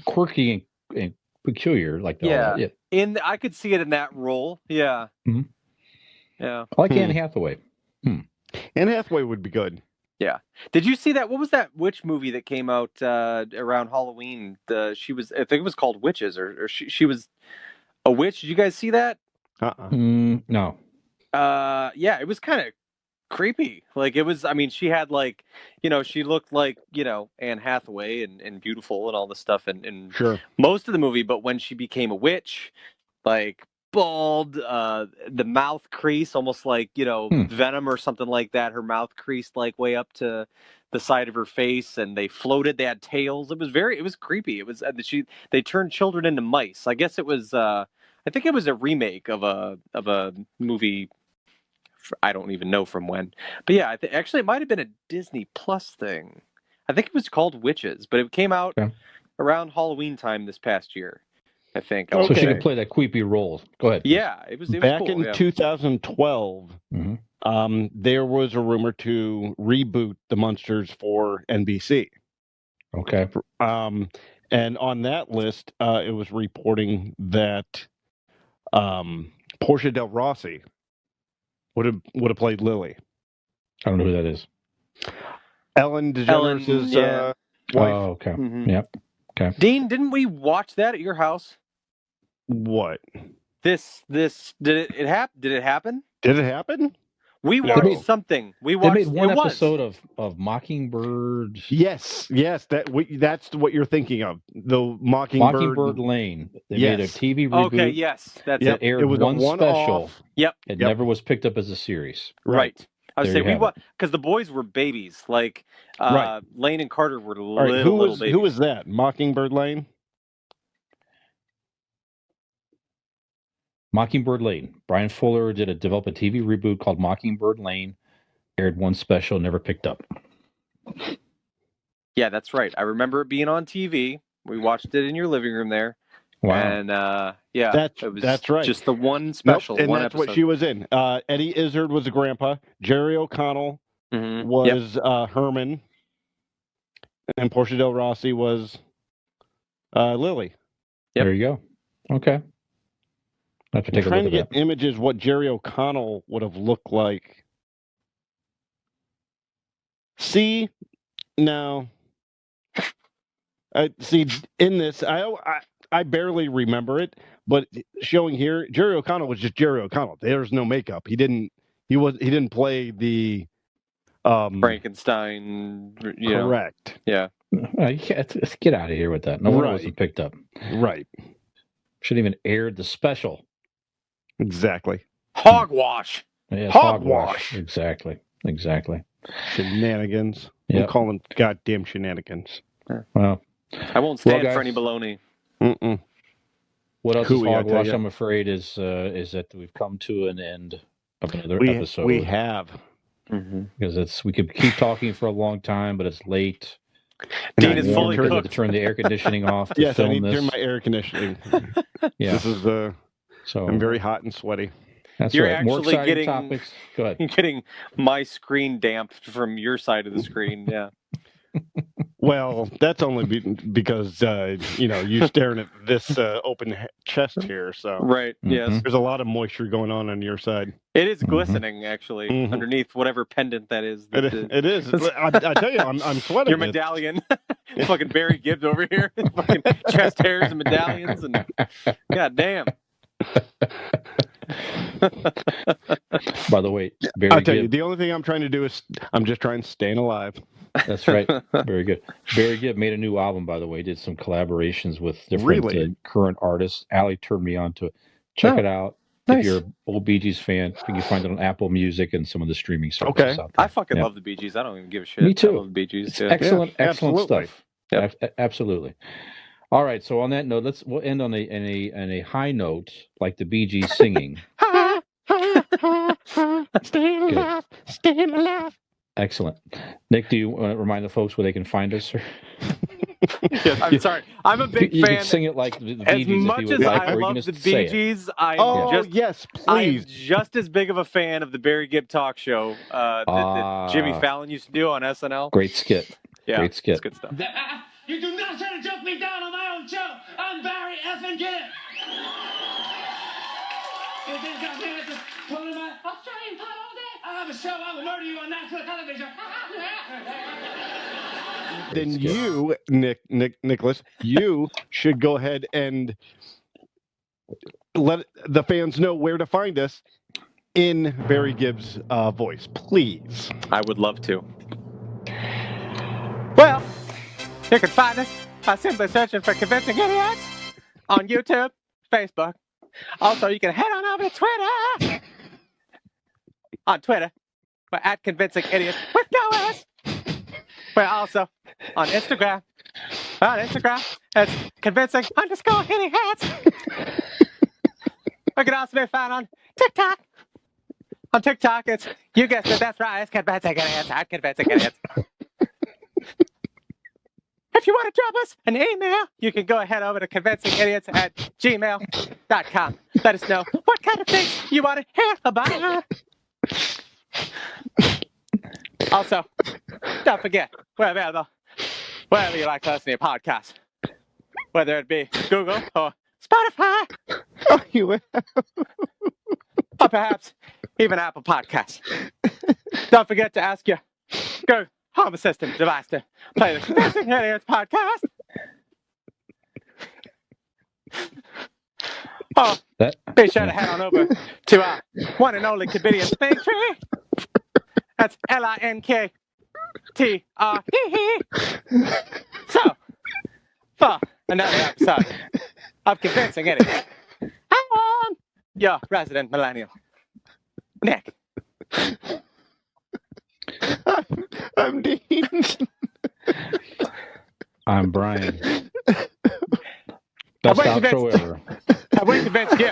quirky and peculiar, like that. Yeah. I could see it in that role. Yeah. Mm-hmm. Yeah. I like Anne Hathaway. Anne Hathaway would be good. Yeah. Did you see that? What was that witch movie that came out around Halloween? I think it was called Witches, or she was a witch. Did you guys see that? No. Yeah, it was kind of creepy. Like it was. I mean, she had she looked like Anne Hathaway and beautiful and all this stuff, and most of the movie. But when she became a witch, like bald, the mouth crease almost like Venom or something like that. Her mouth creased like way up to the side of her face, and they floated. They had tails. It was creepy. It was they turned children into mice. I guess it was. I think it was a remake of a movie. I don't even know from when, but yeah, actually it might have been a Disney Plus thing. I think it was called Witches, but it came out around Halloween time this past year. I think. So she could play that creepy role. Go ahead. Yeah, it was back cool, in 2012. There was a rumor to reboot the Munsters for NBC. Okay. And on that list, it was reporting that Portia Del Rossi would have played Lily. I don't know who that is. Ellen DeGeneres' wife. Oh, okay. Mm-hmm. Yep. Okay. Dean, didn't we watch that at your house? What? This did it happen? Did it happen? Did it happen? We watched something. We watched. They made one episode of Mockingbird. Yes. That's what you're thinking of. The Mockingbird Lane. They made a TV reboot. Okay, yes, that's it. Aired one special. Yep. It never was picked up as a series. Right. I was saying we watched because the boys were babies. Like Lane and Carter were little babies. Who was that? Mockingbird Lane. Mockingbird Lane. Brian Fuller developed a TV reboot called Mockingbird Lane. Aired one special, never picked up. Yeah, that's right. I remember it being on TV. We watched it in your living room there. Wow. And that's right. Just the one special, and one that's episode. what she was in. Eddie Izzard was the grandpa. Jerry O'Connell was Herman, and Portia Del Rossi was Lily. Yep. There you go. Okay. I have to take a look at that. Trying to get images what Jerry O'Connell would have looked like. See, now, see in this, I barely remember it, but showing here, Jerry O'Connell was just Jerry O'Connell. There's no makeup. He didn't play the Frankenstein. Correct. Yeah. Let's get out of here with that. No one wasn't picked up. Right. Shouldn't even aired the special. Exactly. Hogwash. Yeah, hogwash. Exactly. Shenanigans. Yep. I'm calling goddamn shenanigans. Well, I won't stand for any baloney. What else is hogwash? I'm afraid is that we've come to an end of another episode. We have. Because we could keep talking for a long time, but it's late. Dean is fully cooked. cooked. To turn the air conditioning off to yes, film I need this. to turn my air conditioning. Yeah. This is so I'm very hot and sweaty. That's You're right. More actually exciting topics. Go ahead. You're getting my screen damped from your side of the screen. Yeah. Well, that's only because you staring at this open chest here. So right. Yes. There's a lot of moisture going on your side. It is glistening, actually, underneath whatever pendant that is. It is. I tell you, I'm sweating. Your medallion, fucking Barry Gibbs over here, fucking chest hairs and medallions, and god damn. By the way, Barry I'll tell you, the only thing I'm trying to do is I'm just trying to stay alive. That's right. Very good. Barry Gibb made a new album, by the way. Did some collaborations with different current artists. Allie turned me on to it. Check it out. Nice. If you're an old Bee Gees fan, you can find it on Apple Music and some of the streaming services out there. I fucking love the Bee Gees. I don't even give a shit. Me too. I love the Bee Gees. It's excellent stuff. Yep. Absolutely. All right. So on that note, we'll end on a high note, like the Bee Gees singing. Staying alive. Staying alive. Excellent. Nick, do you want to remind the folks where they can find us? Yes, I'm sorry. I'm a big fan. You can sing it like the Bee Gees. As much if you would as like, I love the Bee Gees, yes, please. I'm just as big of a fan of the Barry Gibb talk show that Jimmy Fallon used to do on SNL. Great skit. Yeah, great skit. It's good stuff. You do not try to joke me down on my own show. I'm Barry effing Gibb. You think I'm here to pulling my Australian pot all day? I have a show. I will murder you on national television. Then you, Nicholas, you should go ahead and let the fans know where to find us in Barry Gibb's voice, please. I would love to. Well, you can find us by simply searching for Convincing Idiots on YouTube, Facebook. Also, you can head on over to Twitter. On Twitter, we're at Convincing Idiots with no S. We're also on Instagram. On Instagram, it's Convincing_Idiots. We can also be found on TikTok. On TikTok, it's, you guessed it, that's right, it's Convincing Idiots. At Convincing Idiots. If you want to drop us an email, you can go ahead over to convincingidiots@gmail.com. Let us know what kind of things you want to hear about. Also, don't forget, we're available wherever you like to listen to your podcast, whether it be Google or Spotify, or perhaps even Apple Podcasts. Don't forget to ask your Google Home Assistant device to play the Convincing Idiots podcast. Oh, be sure to head on over to our one and only Convenience Linktree. That's LINKTRE. So, for another episode of Convincing Idiots, I'm your resident millennial, Nick. I'm Dean. I'm Brian. Best outro ever. I would convince you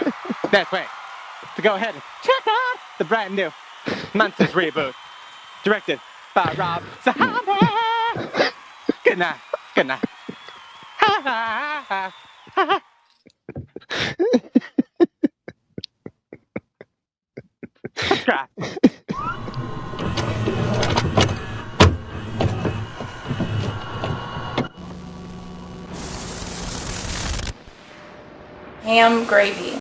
that's right to go ahead and check out the brand new Monsters reboot, directed by Rob Zombie. Good night. Good night. Subscribe. Ham gravy.